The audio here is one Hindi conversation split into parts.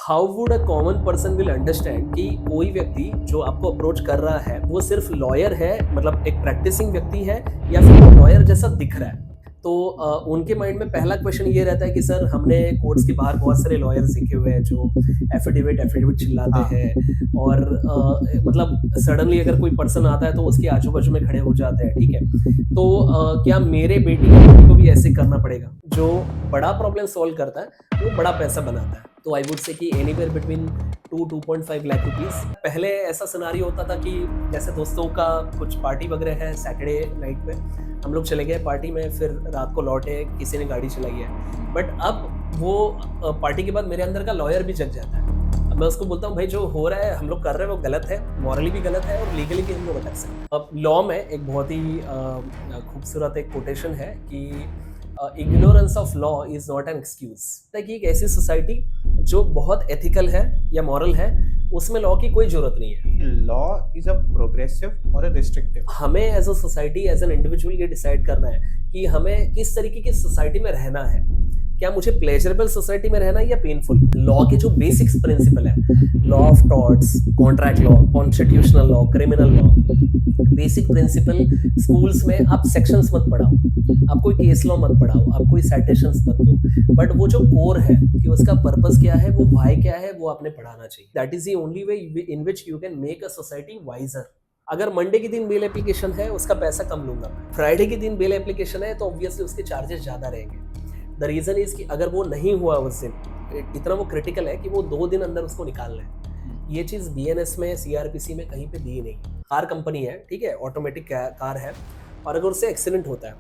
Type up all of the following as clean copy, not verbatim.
How would a common person will understand कि कोई व्यक्ति जो आपको अप्रोच कर रहा है वो सिर्फ लॉयर है, मतलब एक प्रैक्टिसिंग व्यक्ति है, या फिर वो लॉयर जैसा दिख रहा है। तो उनके माइंड में पहला क्वेश्चन ये रहता है कि सर, हमने कोर्ट्स के बाहर बहुत सारे लॉयर्स देखे हुए हैं जो एफिडेविट एफिडेविट चिल्लाते हाँ। हैं, और मतलब सडनली अगर कोई पर्सन आता है तो उसके आजू बाजू में खड़े हो जाते हैं, ठीक है। तो क्या मेरे बेटी को भी ऐसे करना पड़ेगा? जो बड़ा प्रॉब्लम सॉल्व करता है वो बड़ा पैसा बनाता है। तो आई वुड से कि एनीवेयर बिटवीन 2.5 लाख रुपीस। पहले ऐसा सिनारियो होता था कि जैसे दोस्तों का कुछ पार्टी वगैरह है सैटरडे नाइट में, हम लोग चले गए पार्टी में, फिर रात को लौटे, किसी ने गाड़ी चलाई है। बट अब वो पार्टी के बाद मेरे अंदर का लॉयर भी जग जाता है। अब मैं उसको बोलता हूँ, भाई जो हो रहा है हम लोग कर रहे हैं वो गलत है, मॉरली भी गलत है और लीगली भी हम लोग अटक सकते हैं। अब लॉ में एक बहुत ही खूबसूरत एक कोटेशन है कि ignorance of law is not an excuse. कि एक ऐसी सोसाइटी जो बहुत एथिकल है या मॉरल है, उसमें लॉ की कोई जरूरत नहीं है। लॉ इज अ प्रोग्रेसिव और अ रिस्ट्रिक्टिव। हमें as a society, as an individual ये डिसाइड करना है कि हमें किस तरीके की सोसाइटी में रहना है। क्या मुझे प्लेजरेबल सोसाइटी में रहना है या पेनफुल? लॉ के जो बेसिक्स प्रिंसिपल है, law of torts, contract law, constitutional law, criminal law, basic principle, schools में आप सेक्शंस मत पढ़ाओ, आप कोई केस लॉ मत पढ़ाओ, आप कोई साइटेशंस मत दो, बट वो जो कोर है कि उसका पर्पस क्या है, वो वाई क्या है, वो आपने पढ़ाना चाहिए। That is the only way in which you can make a society wiser. अगर मंडे के दिन बेल एप्लीकेशन है, उसका पैसा कम लूंगा। फ्राइडे के दिन बेल एप्लीकेशन है तो ऑब्वियसली उसके चार्जेस ज्यादा रहेंगे। द रीजन इज कि अगर वो नहीं हुआ उस दिन, इतना वो क्रिटिकल है कि वो 2 दिन अंदर उसको निकालना है। ये चीज बीएनएस में, सीआरपीसी में कहीं पे दी नहीं। कार कंपनी है, ठीक है, ऑटोमेटिक कार है, और अगर उससे एक्सीडेंट होता है,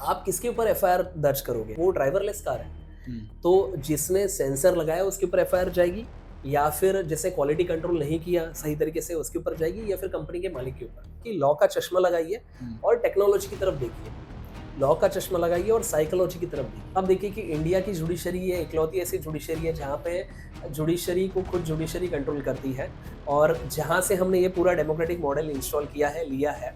आप किसके ऊपर एफआईआर दर्ज करोगे? वो ड्राइवरलेस कार है, तो जिसने सेंसर लगाया उसके ऊपर एफआईआर जाएगी, या फिर जिसने क्वालिटी कंट्रोल नहीं किया सही तरीके से उसके ऊपर जाएगी, या फिर कंपनी के मालिक के ऊपर। कि लॉ का चश्मा लगाइए और टेक्नोलॉजी की तरफ देखिए। लॉ का चश्मा लगाइए और साइकोलॉजी की तरफ देखिए। अब देखिए कि इंडिया की जुडिशरी ये इकलौती ऐसी जुडिशरी है जहाँ पे जुडिशरी को खुद जुडिशरी कंट्रोल करती है, और जहाँ से हमने ये पूरा डेमोक्रेटिक मॉडल इंस्टॉल किया है, लिया है,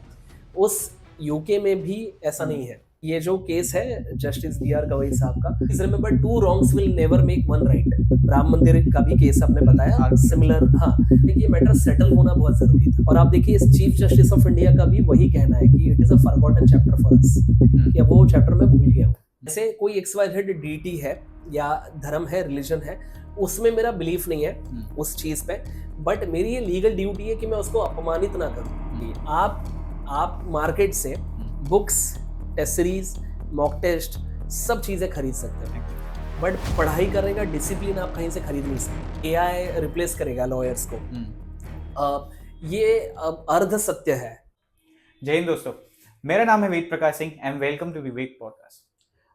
उस यूके में भी ऐसा नहीं है। ये जो केस है जस्टिस बी आर गवई साहब का, please remember, two wrongs will never make one right. Ram मंदिर का भी केस आपने बताया, सिमिलर। हाँ, देखिए मैटर सेटल होना बहुत जरूरी था। और आप देखिए इस चीफ जस्टिस ऑफ इंडिया का भी वही कहना है कि it is a forgotten chapter for us, कि अब वो चैप्टर मैं भूल गया हूँ। जैसे कोई एक्स वाई जेड डीटी है या धर्म है, रिलीजन है, उसमें मेरा बिलीफ नहीं है उस चीज पे, बट मेरी ये लीगल ड्यूटी है कि मैं उसको अपमानित ना करूँ। आप मार्केट से books, test series, mock test, सब चीजें खरीद सकते हैं, बट पढ़ाई करने का डिसिप्लिन आप कहीं से खरीद नहीं सकते। एआई रिप्लेस करेगा लॉयर्स को। ये अर्ध सत्य है। जय हिंद दोस्तों, मेरा नाम है Ved Prakash Singh and welcome to Vivek podcast.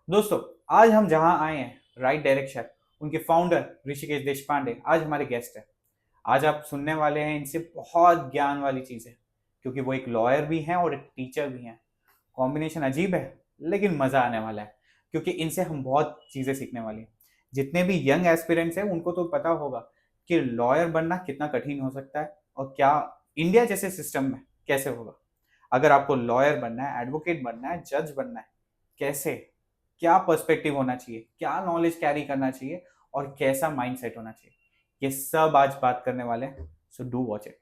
दोस्तों, आज हम जहां आए हैं, राइट डायरेक्शन, उनके फाउंडर ऋषिकेश देशपांडे आज हमारे गेस्ट हैं। आज आप सुनने वाले हैं इनसे बहुत ज्ञान वाली चीजें, क्योंकि वो एक लॉयर भी हैं और एक टीचर भी हैं। कॉम्बिनेशन अजीब है लेकिन मजा आने वाला है, क्योंकि इनसे हम बहुत चीजें सीखने वाली हैं। जितने भी यंग एस्पिरेंट्स हैं उनको तो पता होगा कि लॉयर बनना कितना कठिन हो सकता है और क्या इंडिया जैसे सिस्टम में कैसे होगा। अगर आपको लॉयर बनना है, एडवोकेट बनना है, जज बनना है, कैसे, क्या पर्सपेक्टिव होना चाहिए, क्या नॉलेज कैरी करना चाहिए और कैसा माइंडसेट होना चाहिए, ये सब आज बात करने वाले हैं। So do watch it.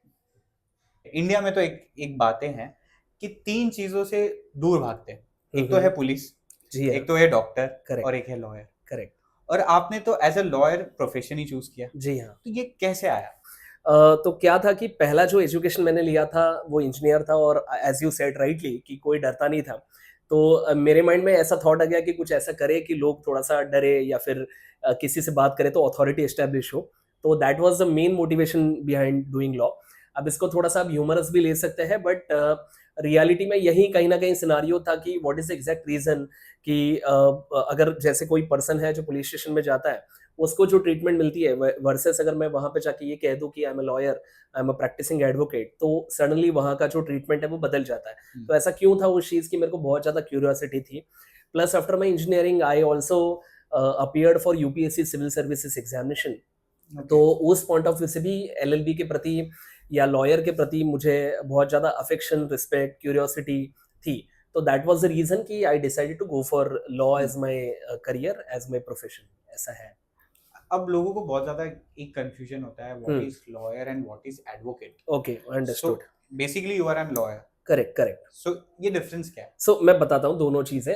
India में तो एक एक बातें हैं कि 3 चीजों से दूर भागते हैं। एक तो है पुलिस, जी हाँ, एक तो है डॉक्टर और करेक्ट, एक है लॉयर। करेक्ट। और आपने तो एज अ लॉयर प्रोफेशन ही चूज किया, जी हाँ। तो ये कैसे आया? तो क्या था कि पहला जो एजुकेशन मैंने लिया था वो इंजीनियर था, और एज यू सेड राइटली कि कोई डरता नहीं था। तो मेरे माइंड में ऐसा थॉट आ गया कि कुछ ऐसा करे कि लोग थोड़ा सा डरे, या फिर किसी से बात करे तो अथॉरिटी एस्टेब्लिश हो। तो that was the main motivation behind doing law. अब इसको थोड़ा सा आप ह्यूमरस भी ले सकते हैं, बट रियलिटी में यही कहीं ना कहीं सिनारियो था कि what is the exact reason कि अगर जैसे कोई पर्सन है जो पुलिस स्टेशन में जाता है, उसको जो ट्रीटमेंट मिलती है, वर्सेस अगर मैं वहां पे जाके ये कह दूं कि I am a lawyer, I am a practising advocate, तो सडनली वहां का जो ट्रीटमेंट है वो बदल जाता है। तो ऐसा क्यों था उस चीज की, मेरे को बहुत ज्यादा क्यूरियोसिटी थी। Plus after my engineering I also appeared for UPSC civil services examination. तो ओके। उस पॉइंट ऑफ व्यू से भी एलएलबी के प्रति या लॉयर के प्रति मुझे बहुत ज्यादा अफेक्शन, रिस्पेक्ट, क्यूरियोसिटी थी। तो दैट वाज द रीजन कि I decided to go for law as my career, as my profession. ऐसा है। अब लोगों को बहुत ज्यादा एक कंफ्यूजन होता है, what hmm, is lawyer and what is advocate. Okay, so understood. Basically you are an lawyer. Correct, correct. So ये डिफरेंस क्या है? सो मैं बताता हूँ दोनों चीजें।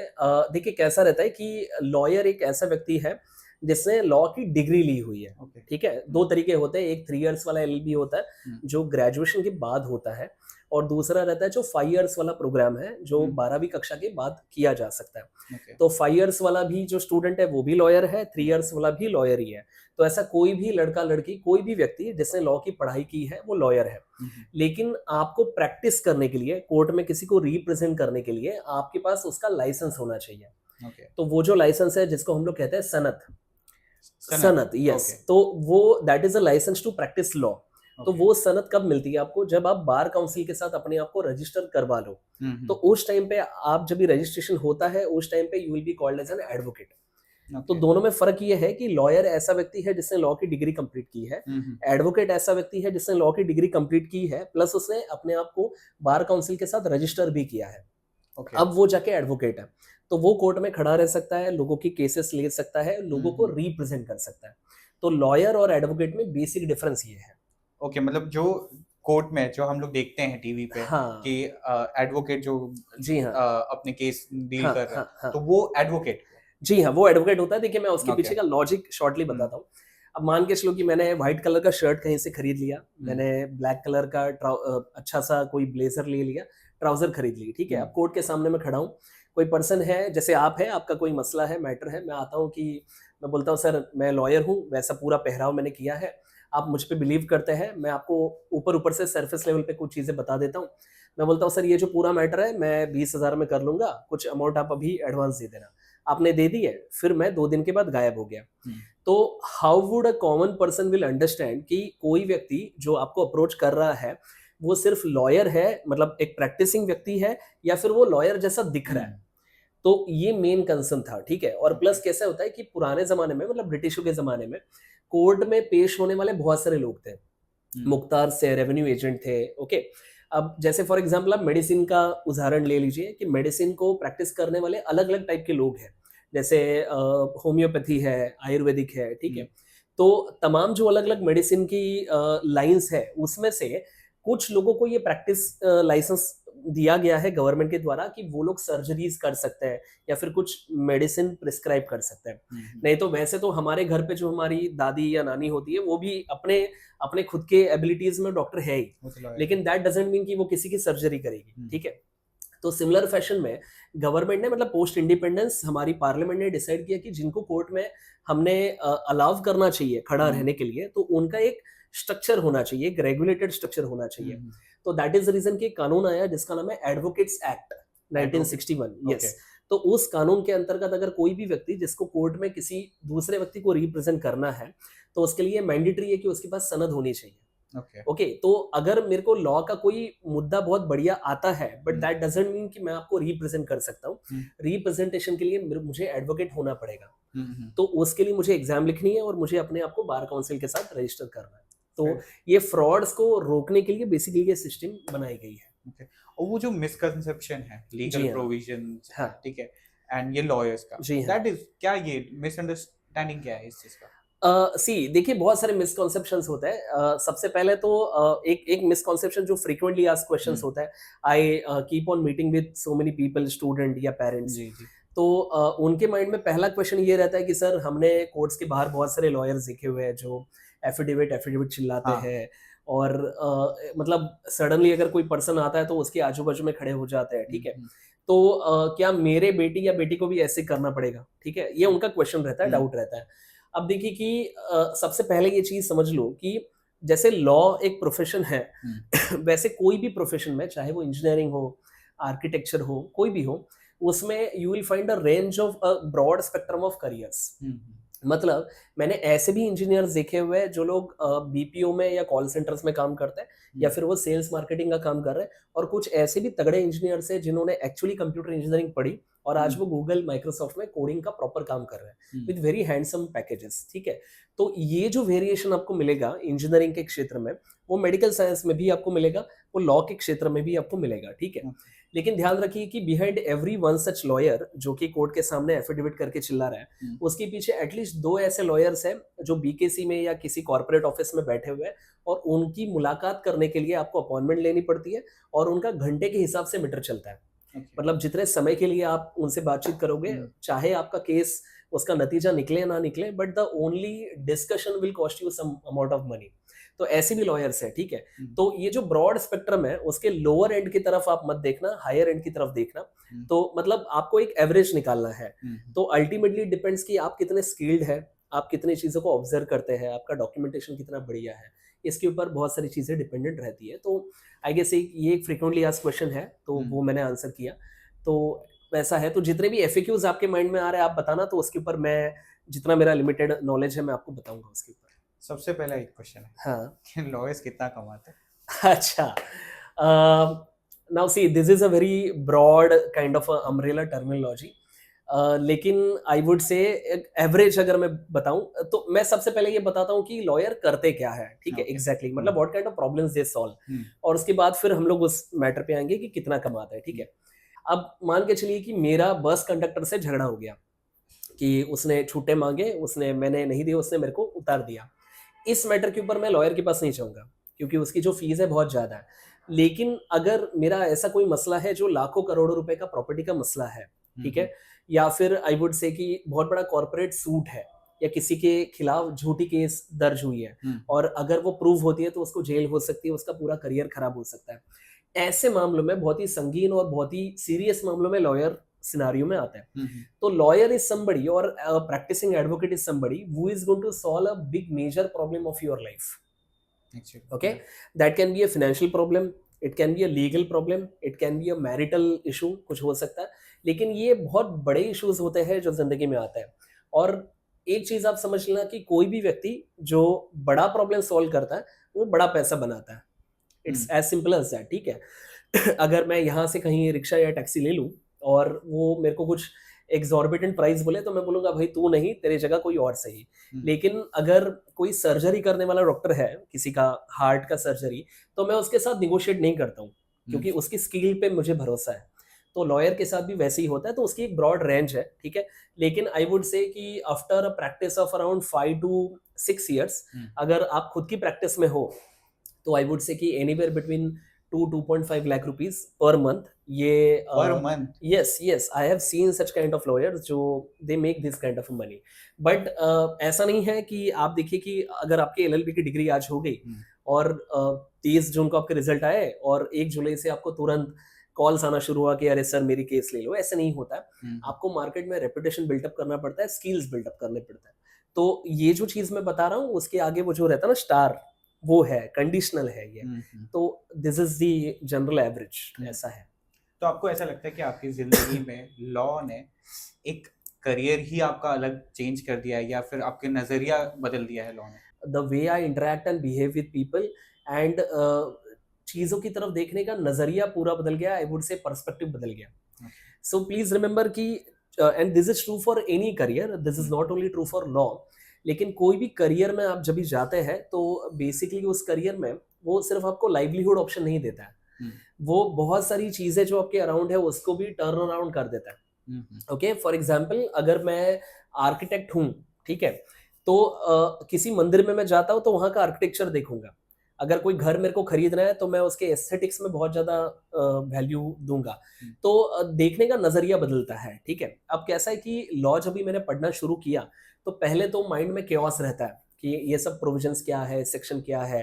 देखिए कैसा रहता है कि लॉयर एक ऐसा व्यक्ति है जिसने लॉ की डिग्री ली हुई है। ओके. ठीक है, दो तरीके होते हैं, एक 3 इयर्स वाला एलएलबी होता है हम्म. जो ग्रेजुएशन के बाद होता है, और दूसरा रहता है जो 5 इयर्स वाला प्रोग्राम है जो हम्म. 12वीं कक्षा के बाद किया जा सकता है। ओके. तो 5 इयर्स वाला भी जो स्टूडेंट है वो भी लॉयर है, 3 इयर्स वाला भी लॉयर ही है। तो ऐसा कोई भी लड़का लड़की कोई भी व्यक्ति जिसने लॉ की पढ़ाई की है वो लॉयर है। लेकिन आपको प्रैक्टिस करने के लिए, कोर्ट में किसी को रिप्रेजेंट करने के लिए आपके पास उसका लाइसेंस होना चाहिए। ओके. तो वो जो लाइसेंस है जिसको हम लोग कहते हैं सनत, सनत. यस। ओके. तो वो that is a licence to practise law. तो ओके. वो सनत कब मिलती है आपको? जब आप बार काउंसिल के साथ अपने आप को रजिस्टर करवा लो। तो उस टाइम पे आप जब भी रजिस्ट्रेशन होता है उस टाइम पे you will be called as an advocate. तो दोनों में फर्क ये है कि लॉयर ऐसा व्यक्ति है जिसने लॉ की डिग्री कंप्लीट की है, एडवोकेट ऐसा व्यक्ति है जिसने लॉ की डिग्री कंप्लीट की है प्लस उसने अपने आप को बार काउंसिल के साथ रजिस्टर भी किया है। ओके. अब वो जाके एडवोकेट है, तो वो कोर्ट में खड़ा रह सकता है, लोगों की केसेस ले सकता है, लोगों को रिप्रेजेंट कर सकता है। तो लॉयर और एडवोकेट में बेसिक डिफरेंस ये है। ओके. मतलब जो कोर्ट में जो हम लोग देखते हैं टीवी पे हाँ, कि एडवोकेट जो जी हाँ, अपने केस डील हाँ, कर रहा है, हाँ, हाँ, तो वो एडवोकेट. जी हाँ, वो एडवोकेट होता है। देखिए मैं उसके ओके. पीछे का लॉजिक शॉर्टली बताता हूँ। अब मान के चलो कि मैंने व्हाइट कलर का शर्ट कहीं से खरीद लिया, मैंने ब्लैक कलर का अच्छा सा कोई ब्लेजर ले लिया, ट्राउजर खरीद ली, ठीक है। अब कोर्ट के सामने मैं खड़ा हूँ, कोई पर्सन है जैसे आप है, आपका कोई मसला है, मैटर है, मैं आता हूँ कि मैं बोलता हूँ सर मैं लॉयर हूँ, वैसा पूरा पहराव मैंने किया है, आप मुझ पे बिलीव करते हैं, मैं आपको ऊपर ऊपर से सरफेस लेवल पे कुछ चीज़ें बता देता हूँ। मैं बोलता हूँ सर ये जो पूरा मैटर है मैं 20,000 में कर लूंगा, कुछ अमाउंट आप अभी एडवांस दे देना। आपने दे दी है, फिर मैं 2 दिन के बाद गायब हो गया। तो how would a common person will understand कि कोई व्यक्ति जो आपको अप्रोच कर रहा है वो सिर्फ लॉयर है, मतलब एक प्रैक्टिसिंग व्यक्ति है, या फिर वो लॉयर जैसा दिख रहा है। तो ये मेन कंसर्न था, ठीक है। और प्लस कैसा होता है कि पुराने जमाने में, मतलब ब्रिटिशों के जमाने में, कोर्ट में पेश होने वाले बहुत सारे लोग थे। मुख्तार से रेवेन्यू एजेंट थे, ओके। अब जैसे फॉर एग्जांपल आप मेडिसिन का उदाहरण ले लीजिए कि मेडिसिन को प्रैक्टिस करने वाले अलग अलग टाइप के लोग हैं, जैसे होम्योपैथी है, आयुर्वेदिक है, ठीक है। तो तमाम जो अलग अलग मेडिसिन की लाइंस है उसमें से कुछ लोगों को ये प्रैक्टिस लाइसेंस दिया गया है गवर्नमेंट के द्वारा कि वो लोग सर्जरीज कर सकते हैं या फिर कुछ मेडिसिन प्रिस्क्राइब कर सकते हैं। नहीं तो वैसे तो हमारे घर पे जो हमारी दादी या नानी होती है वो भी अपने अपने खुद के एबिलिटीज में डॉक्टर है ही, लेकिन दैट डजंट मीन कि वो किसी की सर्जरी करेगी, ठीक है। तो सिमिलर फैशन में गवर्नमेंट ने, मतलब पोस्ट इंडिपेंडेंस हमारी पार्लियामेंट ने डिसाइड किया कि जिनको कोर्ट में हमने अलाउ करना चाहिए खड़ा रहने के लिए, तो उनका एक स्ट्रक्चर होना चाहिए, एक रेगुलेटेड स्ट्रक्चर होना चाहिए। तो दैट इज द रीजन कि कानून आया जिसका नाम है एडवोकेट्स एक्ट 1961। यस। तो उस कानून के अंतर्गत अगर कोई भी व्यक्ति जिसको कोर्ट में किसी दूसरे व्यक्ति को रिप्रेजेंट करना है तो उसके लिए मैंडेटरी है कि उसके पास सनद होनी चाहिए। ओके, तो अगर मेरे को लॉ का कोई मुद्दा बहुत बढ़िया आता है, बट दैट डजंट मीन कि मैं आपको रिप्रेजेंट कर सकता हूँ। रिप्रेजेंटेशन के लिए मुझे एडवोकेट होना पड़ेगा। तो उसके लिए मुझे एग्जाम लिखनी है और मुझे अपने आप को बार काउंसिल के साथ रजिस्टर करना है। तो ये फ्रॉड्स को रोकने के लिए बेसिकली ये सिस्टम बनाई गई है। और वो जो मिसकंसेप्शन है लीगल प्रोविजंस, ठीक है, एंड ये लॉयर्स का, दैट इज क्या, ये मिसअंडरस्टैंडिंग क्या है इस चीज का? सी देखिए बहुत सारे मिसकॉन्सेप्शंस होते हैं। सबसे पहले तो एक मिसकॉन्सेप्शन जो फ्रीक्वेंटली आस्क्ड क्वेश्चंस होता है, I keep on meeting with so many people, student या पेरेंट्स। तो उनके माइंड में पहला क्वेश्चन ये रहता है कि सर हमने कोर्ट्स के बाहर बहुत सारे लॉयर्स देखे हुए हैं जो एफिडेविट चिल्लाते हैं, और मतलब सडनली अगर कोई पर्सन आता है तो उसके आजू बाजू में खड़े हो जाते हैं, ठीक है। तो क्या मेरे बेटी या बेटी को भी ऐसे करना पड़ेगा, ठीक है, ये उनका क्वेश्चन रहता है, डाउट रहता है। अब देखिए कि सबसे पहले ये चीज समझ लो कि जैसे लॉ एक प्रोफेशन है वैसे कोई भी प्रोफेशन में, चाहे वो इंजीनियरिंग हो, आर्किटेक्चर हो, कोई भी हो, उसमें you will find a range of a broad spectrum of careers. मतलब मैंने ऐसे भी इंजीनियर्स देखे हुए हैं जो लोग बीपीओ में या कॉल सेंटर्स में काम करते हैं, या फिर वो सेल्स मार्केटिंग का काम कर रहे हैं, और कुछ ऐसे भी तगड़े इंजीनियर्स हैं जिन्होंने एक्चुअली कंप्यूटर इंजीनियरिंग पढ़ी और आज वो गूगल, माइक्रोसॉफ्ट में कोडिंग का प्रॉपर काम कर रहे हैं विद वेरी हैंडसम पैकेजेस, ठीक है। तो ये जो वेरिएशन आपको मिलेगा इंजीनियरिंग के क्षेत्र में, वो मेडिकल साइंस में भी आपको मिलेगा, वो लॉ के क्षेत्र में भी आपको मिलेगा, ठीक है। लेकिन ध्यान रखिए कि behind every one such lawyer जो कि कोर्ट के सामने एफिडेविट करके चिल्ला रहा है, उसके पीछे एटलीस्ट 2 ऐसे लॉयर्स हैं जो बीकेसी में या किसी कॉर्पोरेट ऑफिस में बैठे हुए हैं, और उनकी मुलाकात करने के लिए आपको अपॉइंटमेंट लेनी पड़ती है, और उनका घंटे के हिसाब से मीटर चलता है। मतलब जितने समय के लिए आप उनसे बातचीत करोगे, चाहे आपका केस उसका नतीजा निकले ना निकले, but the only discussion will cost you some amount of money. तो ऐसे भी लॉयर्स हैं, ठीक है। तो ये जो ब्रॉड स्पेक्ट्रम है, उसके लोअर एंड की तरफ आप मत देखना, हायर एंड की तरफ देखना। तो मतलब आपको एक एवरेज निकालना है। तो अल्टीमेटली डिपेंड्स कि आप कितने स्किल्ड है, आप कितनी चीजों को ऑब्जर्व करते हैं, आपका डॉक्यूमेंटेशन कितना बढ़िया है, इसके ऊपर बहुत सारी चीजें डिपेंडेंट रहती है। तो आई गेस ये एक फ्रीक्वेंटली आस्क्ड क्वेश्चन है, तो वो मैंने आंसर किया। तो वैसा है। तो जितने भी एफएक्यूज आपके माइंड में आ रहे हैं आप बताना, तो उसके ऊपर मैं जितना मेरा लिमिटेड नॉलेज है मैं आपको बताऊंगा उसके ऊपर। सबसे पहला एक क्वेश्चन है, हाँ, कि लॉयर्स कितना कमाते हैं? अच्छा, now see this is a very broad kind of umbrella terminology, लेकिन आई वुड से एवरेज अगर मैं बताऊं तो मैं सबसे पहले ये बताता हूँ कि लॉयर करते क्या है, ठीक है। एग्जैक्टली मतलब what kind of problems they solve, और उसके बाद फिर हम लोग उस मैटर पे आएंगे कि कितना कमाता है, ठीक है। अब मान के चलिए कि मेरा बस कंडक्टर से झगड़ा हो गया कि उसने छूटे मांगे, मैंने नहीं दिए, उसने मेरे को उतार दिया। इस मैटर के ऊपर मैं लॉयर के पास नहीं जाऊंगा, क्योंकि उसकी जो फीस है बहुत ज्यादा है। लेकिन अगर मेरा ऐसा कोई मसला है जो लाखों करोड़ों रुपए का प्रॉपर्टी का मसला है, ठीक है, या फिर आई वुड से कि बहुत बड़ा कॉर्पोरेट सूट है, या किसी के खिलाफ झूठी केस दर्ज हुई है, और अगर वो प्रूव होती है तो उसको जेल हो सकती है, उसका पूरा करियर खराब हो सकता है। ऐसे मामलों में, बहुत ही संगीन और बहुत ही सीरियस मामलों में लॉयर सिनारियो में आता है। तो लॉयर इज समबडी, और practising advocate is somebody who is going to solve a big major problem of your life. Okay, that can be a financial problem, it can be a legal problem, it can be a marital issue, कुछ हो सकता है। लेकिन ये बहुत बड़े इश्यूज होते हैं जो जिंदगी में आते हैं। और एक चीज आप समझ लेना कि कोई भी व्यक्ति जो बड़ा प्रॉब्लम सॉल्व करता है वो बड़ा पैसा बनाता है। It's as simple as that, ठीक है। अगर मैं यहाँ से कहीं रिक्शा या टैक्सी ले लूँ और वो मेरे को कुछ एग्जॉर्बिटेंट प्राइस बोले, तो मैं बोलूंगा भाई तू नहीं, तेरी जगह कोई और सही। लेकिन अगर कोई सर्जरी करने वाला डॉक्टर है, किसी का हार्ट का सर्जरी, तो मैं उसके साथ निगोशिएट नहीं करता हूँ, क्योंकि उसकी स्किल पे मुझे भरोसा है। तो लॉयर के साथ भी वैसे ही होता है। तो उसकी एक ब्रॉड रेंज है, ठीक है। लेकिन आई वुड से कि after a practice of around 5 to 6 years, अगर आप खुद की प्रैक्टिस में हो, तो आई वुड से कि anywhere between 2.5 lakh rupees per month. ये per month? Yes, I have seen such kind of lawyers जो they make this kind of money. But ऐसा नहीं है कि आप देखिए कि अगर आपकी एलएलबी की डिग्री आज हो गई और 30 जून को आपके रिजल्ट आए और 1 जुलाई से आपको तुरंत कॉल्स आना शुरू हुआ कि अरे सर मेरी केस ले लो, ऐसे नहीं होता है। आपको मार्केट में रेपुटेशन बिल्डअप करना पड़ता है, स्किल्स बिल्डअप करने पड़ता है। तो ये जो चीज मैं बता रहा हूँ उसके आगे वो जो रहता है ना स्टार, वो है कंडीशनल है ये। तो this is the general average, ऐसा है। तो आपको ऐसा लगता है कि आपकी जिंदगी में लॉ ने एक करियर ही आपका अलग चेंज कर दिया है, या फिर आपके नजरिया बदल दिया है लॉ ने? The way I interact and behave with people, and चीजों की तरफ देखने का नजरिया पूरा बदल गया। आई वुड से पर्सपेक्टिव बदल गया। सो प्लीज रिमेंबर कि and this is true for any career, this is not only true for law. लेकिन कोई भी करियर में आप जब भी जाते हैं तो बेसिकली उस करियर में वो सिर्फ आपको लाइवलीहुड ऑप्शन नहीं देता है, वो बहुत सारी चीजें जो आपके अराउंड है उसको भी टर्न अराउंड कर देता है। ओके, फॉर एग्जाम्पल अगर मैं आर्किटेक्ट हूँ, ठीक है, तो किसी मंदिर में मैं जाता हूँ तो वहां का आर्किटेक्चर देखूंगा। अगर कोई घर मेरे को खरीदना है तो मैं उसके एस्थेटिक्स में बहुत ज्यादा वैल्यू दूंगा। तो देखने का नजरिया बदलता है, ठीक है। अब कैसा है कि लॉ जब भी मैंने पढ़ना शुरू किया तो पहले तो माइंड में केओस रहता है कि ये सब प्रोविजंस क्या है, सेक्शन क्या है।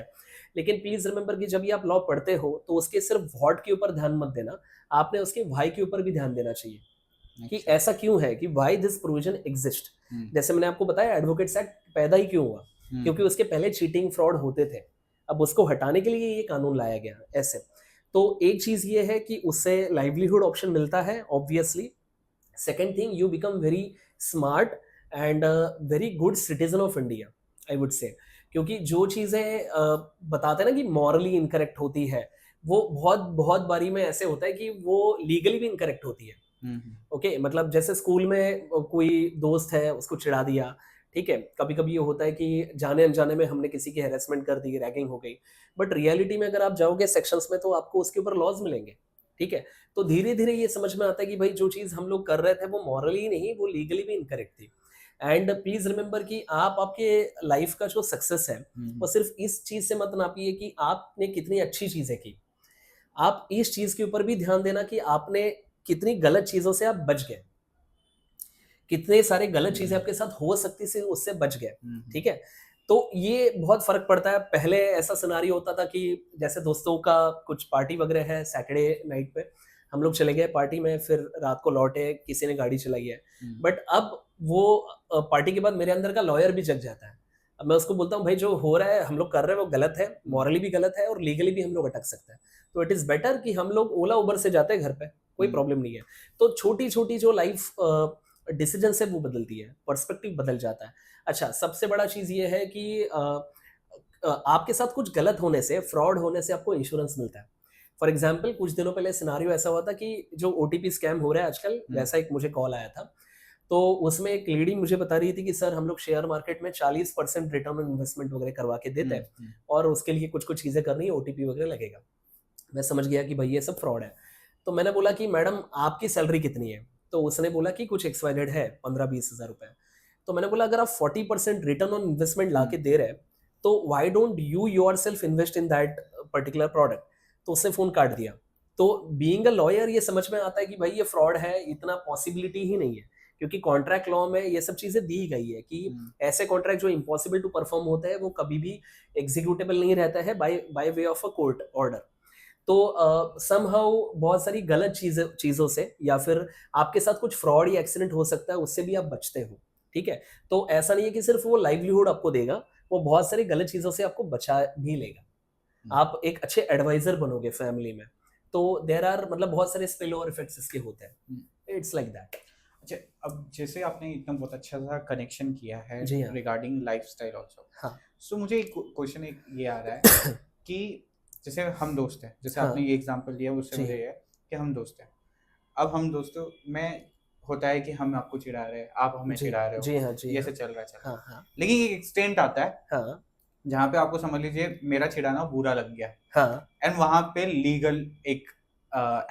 लेकिन प्लीज रिमेंबर कि जब भी आप लॉ पढ़ते हो तो उसके सिर्फ व्हाट के ऊपर ध्यान मत देना, आपने उसके व्हाई के ऊपर भी ध्यान देना चाहिए कि ऐसा क्यों है, कि व्हाई दिस प्रोविजन एग्जिस्ट। जैसे मैंने आपको बताया एडवोकेट्स एक्ट पैदा ही क्यों हुआ, क्योंकि उसके पहले चीटिंग फ्रॉड होते थे। अब उसको हटाने के लिए ये कानून लाया गया ऐसे। तो एक चीज ये है कि उससे लाइवलीहुड ऑप्शन मिलता है obviously. Second thing, you become very smart and very good citizen of India, I would से। क्योंकि जो चीजें बताते हैं ना कि मॉरली इनकरेक्ट होती है, वो बहुत बहुत बारी में ऐसे होता है कि वो लीगली भी इनकरेक्ट होती है। ओके, मतलब जैसे स्कूल में कोई दोस्त है, उसको चिढ़ा दिया, ठीक है, कभी कभी ये होता है कि जाने अनजाने में हमने किसी की हेरेसमेंट कर दी, रैगिंग हो गई, बट रियलिटी में अगर आप जाओगे सेक्शंस में तो आपको उसके ऊपर लॉज मिलेंगे। ठीक है, तो धीरे धीरे ये समझ में आता है कि भाई जो चीज़ हम लोग कर रहे थे वो मॉरली नहीं, वो लीगली भी इनकरेक्ट थी। एंड प्लीज रिमेंबर कि आप आपके लाइफ का जो सक्सेस है वो सिर्फ इस चीज से मत नापिए कि आपने कितनी अच्छी चीजें की। आप इस चीज के ऊपर भी ध्यान देना कि आपने कितनी गलत चीजों से आप बच गए, कितने सारे गलत चीजें आपके साथ हो सकती थी, उससे बच गए। ठीक है, तो ये बहुत फर्क पड़ता है। पहले ऐसा सिनारियो होता था कि जैसे दोस्तों का कुछ पार्टी वगैरह है, सैटरडे नाइट पे हम लोग चले गए पार्टी में, फिर रात को लौटे, किसी ने गाड़ी चलाई है। बट अब वो पार्टी के बाद मेरे अंदर का लॉयर भी जग जाता है। अब मैं उसको बोलता हूँ भाई जो हो रहा है हम लोग कर रहे हैं वो गलत है, मॉरली भी गलत है और लीगली भी हम लोग अटक सकते हैं। तो इट इज बेटर कि हम लोग ओला उबर से जाते हैं घर पे, कोई प्रॉब्लम नहीं है। तो छोटी छोटी जो लाइफ डिसीजन से वो बदलती है, पर्सपेक्टिव बदल जाता है। अच्छा, सबसे बड़ा चीज ये है कि आपके साथ कुछ गलत होने से, फ्रॉड होने से आपको इंश्योरेंस मिलता है। फॉर एग्जाम्पल कुछ दिनों पहले सिनारियो ऐसा हुआ था कि जो ओटीपी स्कैम हो रहा है आजकल, वैसा एक मुझे कॉल आया था। तो उसमें एक लेडी मुझे बता रही थी कि सर हम लोग शेयर मार्केट में 40% रिटर्न ऑन इन्वेस्टमेंट वगैरह करवा के देते हैं और उसके लिए कुछ कुछ चीजें करनी है, ओटीपी वगैरह लगेगा। मैं समझ गया कि भाई ये सब फ्रॉड है। तो मैंने बोला कि मैडम आपकी सैलरी कितनी है? तो उसने बोला कि कुछ एक्सवाइजेड है, 15-20 हज़ार रुपए। तो मैंने बोला अगर आप 40% रिटर्न ऑन इन्वेस्टमेंट ला के दे रहे हैं तो why don't you your self invest in that particular product. तो उसने फोन काट दिया। तो बीइंग अ लॉयर ये समझ में आता है कि भाई ये फ्रॉड है, इतना पॉसिबिलिटी ही नहीं है, क्योंकि कॉन्ट्रैक्ट लॉ में ये सब चीजें दी गई है कि ऐसे कॉन्ट्रैक्ट जो इम्पॉसिबल टू परफॉर्म होते हैं वो कभी भी एग्जीक्यूटेबल नहीं रहता है by way of a court order. तो समहाउ बहुत सारी गलत चीजों से या फिर आपके साथ कुछ फ्रॉड या एक्सीडेंट हो सकता है, उससे भी आप बचते हो। ठीक है, तो ऐसा नहीं है कि सिर्फ वो लाइवलीहुड आपको देगा, वो बहुत सारी गलत चीजों से आपको बचा भी लेगा। आप एक अच्छे एडवाइजर बनोगे फैमिली में। तो देर आर मतलब बहुत सारे स्पिल ओवर इफेक्ट्स इसके होते हैं। It's like that. अच्छा, अब जैसे आपने एकदम बहुत अच्छा सा कनेक्शन किया है जी हाँ। Regarding lifestyle also. हाँ सो मुझे एक क्वेश्चन एक ये आ रहा है कि जैसे हम दोस्त हैं, जैसे हाँ आपने ये एग्जांपल दिया उससे जी मुझे ये है कि हम दोस्त हैं। अब हम दोस्तों में होता है कि हम आपको चिढ़ा रहे हैं, आप हमें जी चिढ़ा रहे जी हो, हाँ जी ये हाँ से चल रहा है हाँ हाँ लेकिन एक एक्सटेंट आता है हाँ जहाँ पे आपको समझ लीजिए मेरा चिढ़ाना बुरा लग गया हाँ एंड वहां पे लीगल एक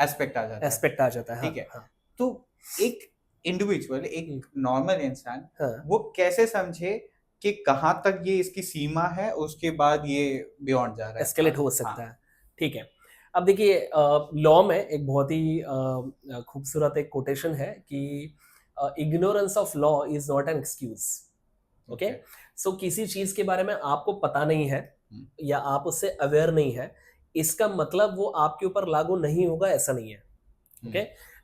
एस्पेक्ट आ जाता है। एस्पेक्ट आ जाता है। हाँ ठीक है, हाँ तो एक इंडिविजुअल, हम्म, एक नॉर्मल इंसान हाँ वो कैसे समझे कि कहाँ तक ये इसकी सीमा है, उसके बाद ये बियॉन्ड जा रहा है एस्केलेट आगे। हो हाँ। सकता है। ठीक है, अब देखिए लॉ में एक बहुत ही खूबसूरत एक कोटेशन है कि ignorance of law is not an excuse. Okay, okay. So किसी चीज के बारे में आपको पता नहीं है हम्म, या आप उससे अवेयर नहीं है, इसका मतलब वो आपके ऊपर लागू नहीं होगा ऐसा नहीं है। ओके,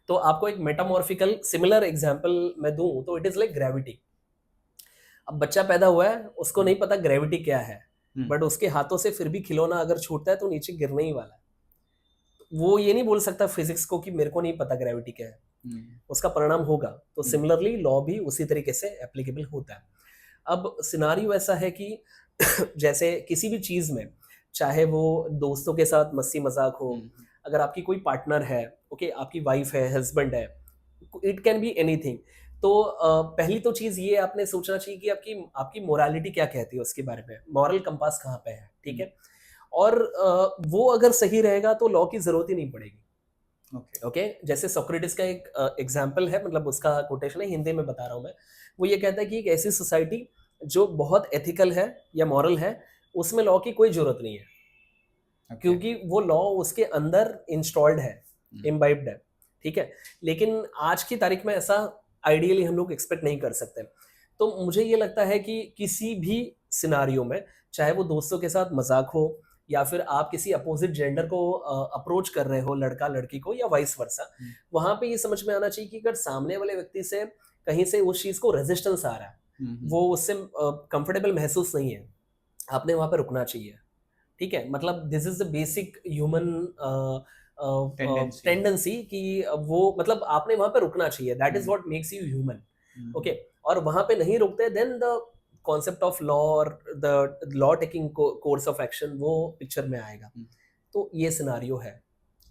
तो आपको एक मेटामॉर्फिकल सिमिलर एग्जांपल मैं दूं तो इट इज लाइक ग्रेविटी। अब बच्चा पैदा हुआ है, उसको नहीं पता ग्रेविटी क्या है, बट उसके हाथों से फिर भी खिलौना अगर छूटता है तो नीचे गिरने ही वाला है। वो ये नहीं बोल सकता फिजिक्स को कि मेरे को नहीं पता ग्रेविटी क्या है, उसका परिणाम होगा। तो सिमिलरली लॉ भी उसी तरीके से एप्लीकेबल होता है। अब सिनारियो ऐसा है कि जैसे किसी भी चीज में, चाहे वो दोस्तों के साथ मस्ती मजाक हो, अगर आपकी कोई पार्टनर है, ओके, आपकी वाइफ है, हस्बैंड है, इट कैन बी एनीथिंग। तो पहली तो चीज ये आपने सोचना चाहिए कि आपकी आपकी मोरालिटी क्या कहती है, उसके बारे में मॉरल कंपास कहाँ पे है। ठीक है, और वो अगर सही रहेगा तो लॉ की जरूरत ही नहीं पड़ेगी। ओके। ओके, जैसे सोक्रेटिस का एक एग्जाम्पल है, मतलब उसका कोटेशन है, हिंदी में बता रहा हूँ मैं। वो ये कहता है कि एक ऐसी सोसाइटी जो बहुत एथिकल है या मॉरल है, उसमें लॉ की कोई जरूरत नहीं है, ओके। क्योंकि वो लॉ उसके अंदर इंस्टॉल्ड है, इम्बाइब्ड है। ठीक है, लेकिन आज की तारीख में ऐसा आइडियली हम लोग एक्सपेक्ट नहीं कर सकते। तो मुझे ये लगता है कि किसी भी सिनारियो में, चाहे वो दोस्तों के साथ मजाक हो या फिर आप किसी अपोजिट जेंडर को अप्रोच कर रहे हो, लड़का लड़की को या वाइस वर्सा, वहां पे ये समझ में आना चाहिए कि अगर सामने वाले व्यक्ति से कहीं से उस चीज को रेजिस्टेंस आ रहा है, वो उससे कंफर्टेबल महसूस नहीं है, आपने वहां पे रुकना चाहिए। ठीक है, मतलब this is the basic human tendency. Tendency कि वो मतलब आपने वहां पे रुकना चाहिए, that is what makes you human. Okay, और वहां पे नहीं रुकते then the concept of law और the law taking course of action वो पिक्चर में आएगा। तो ये सिनारियो है।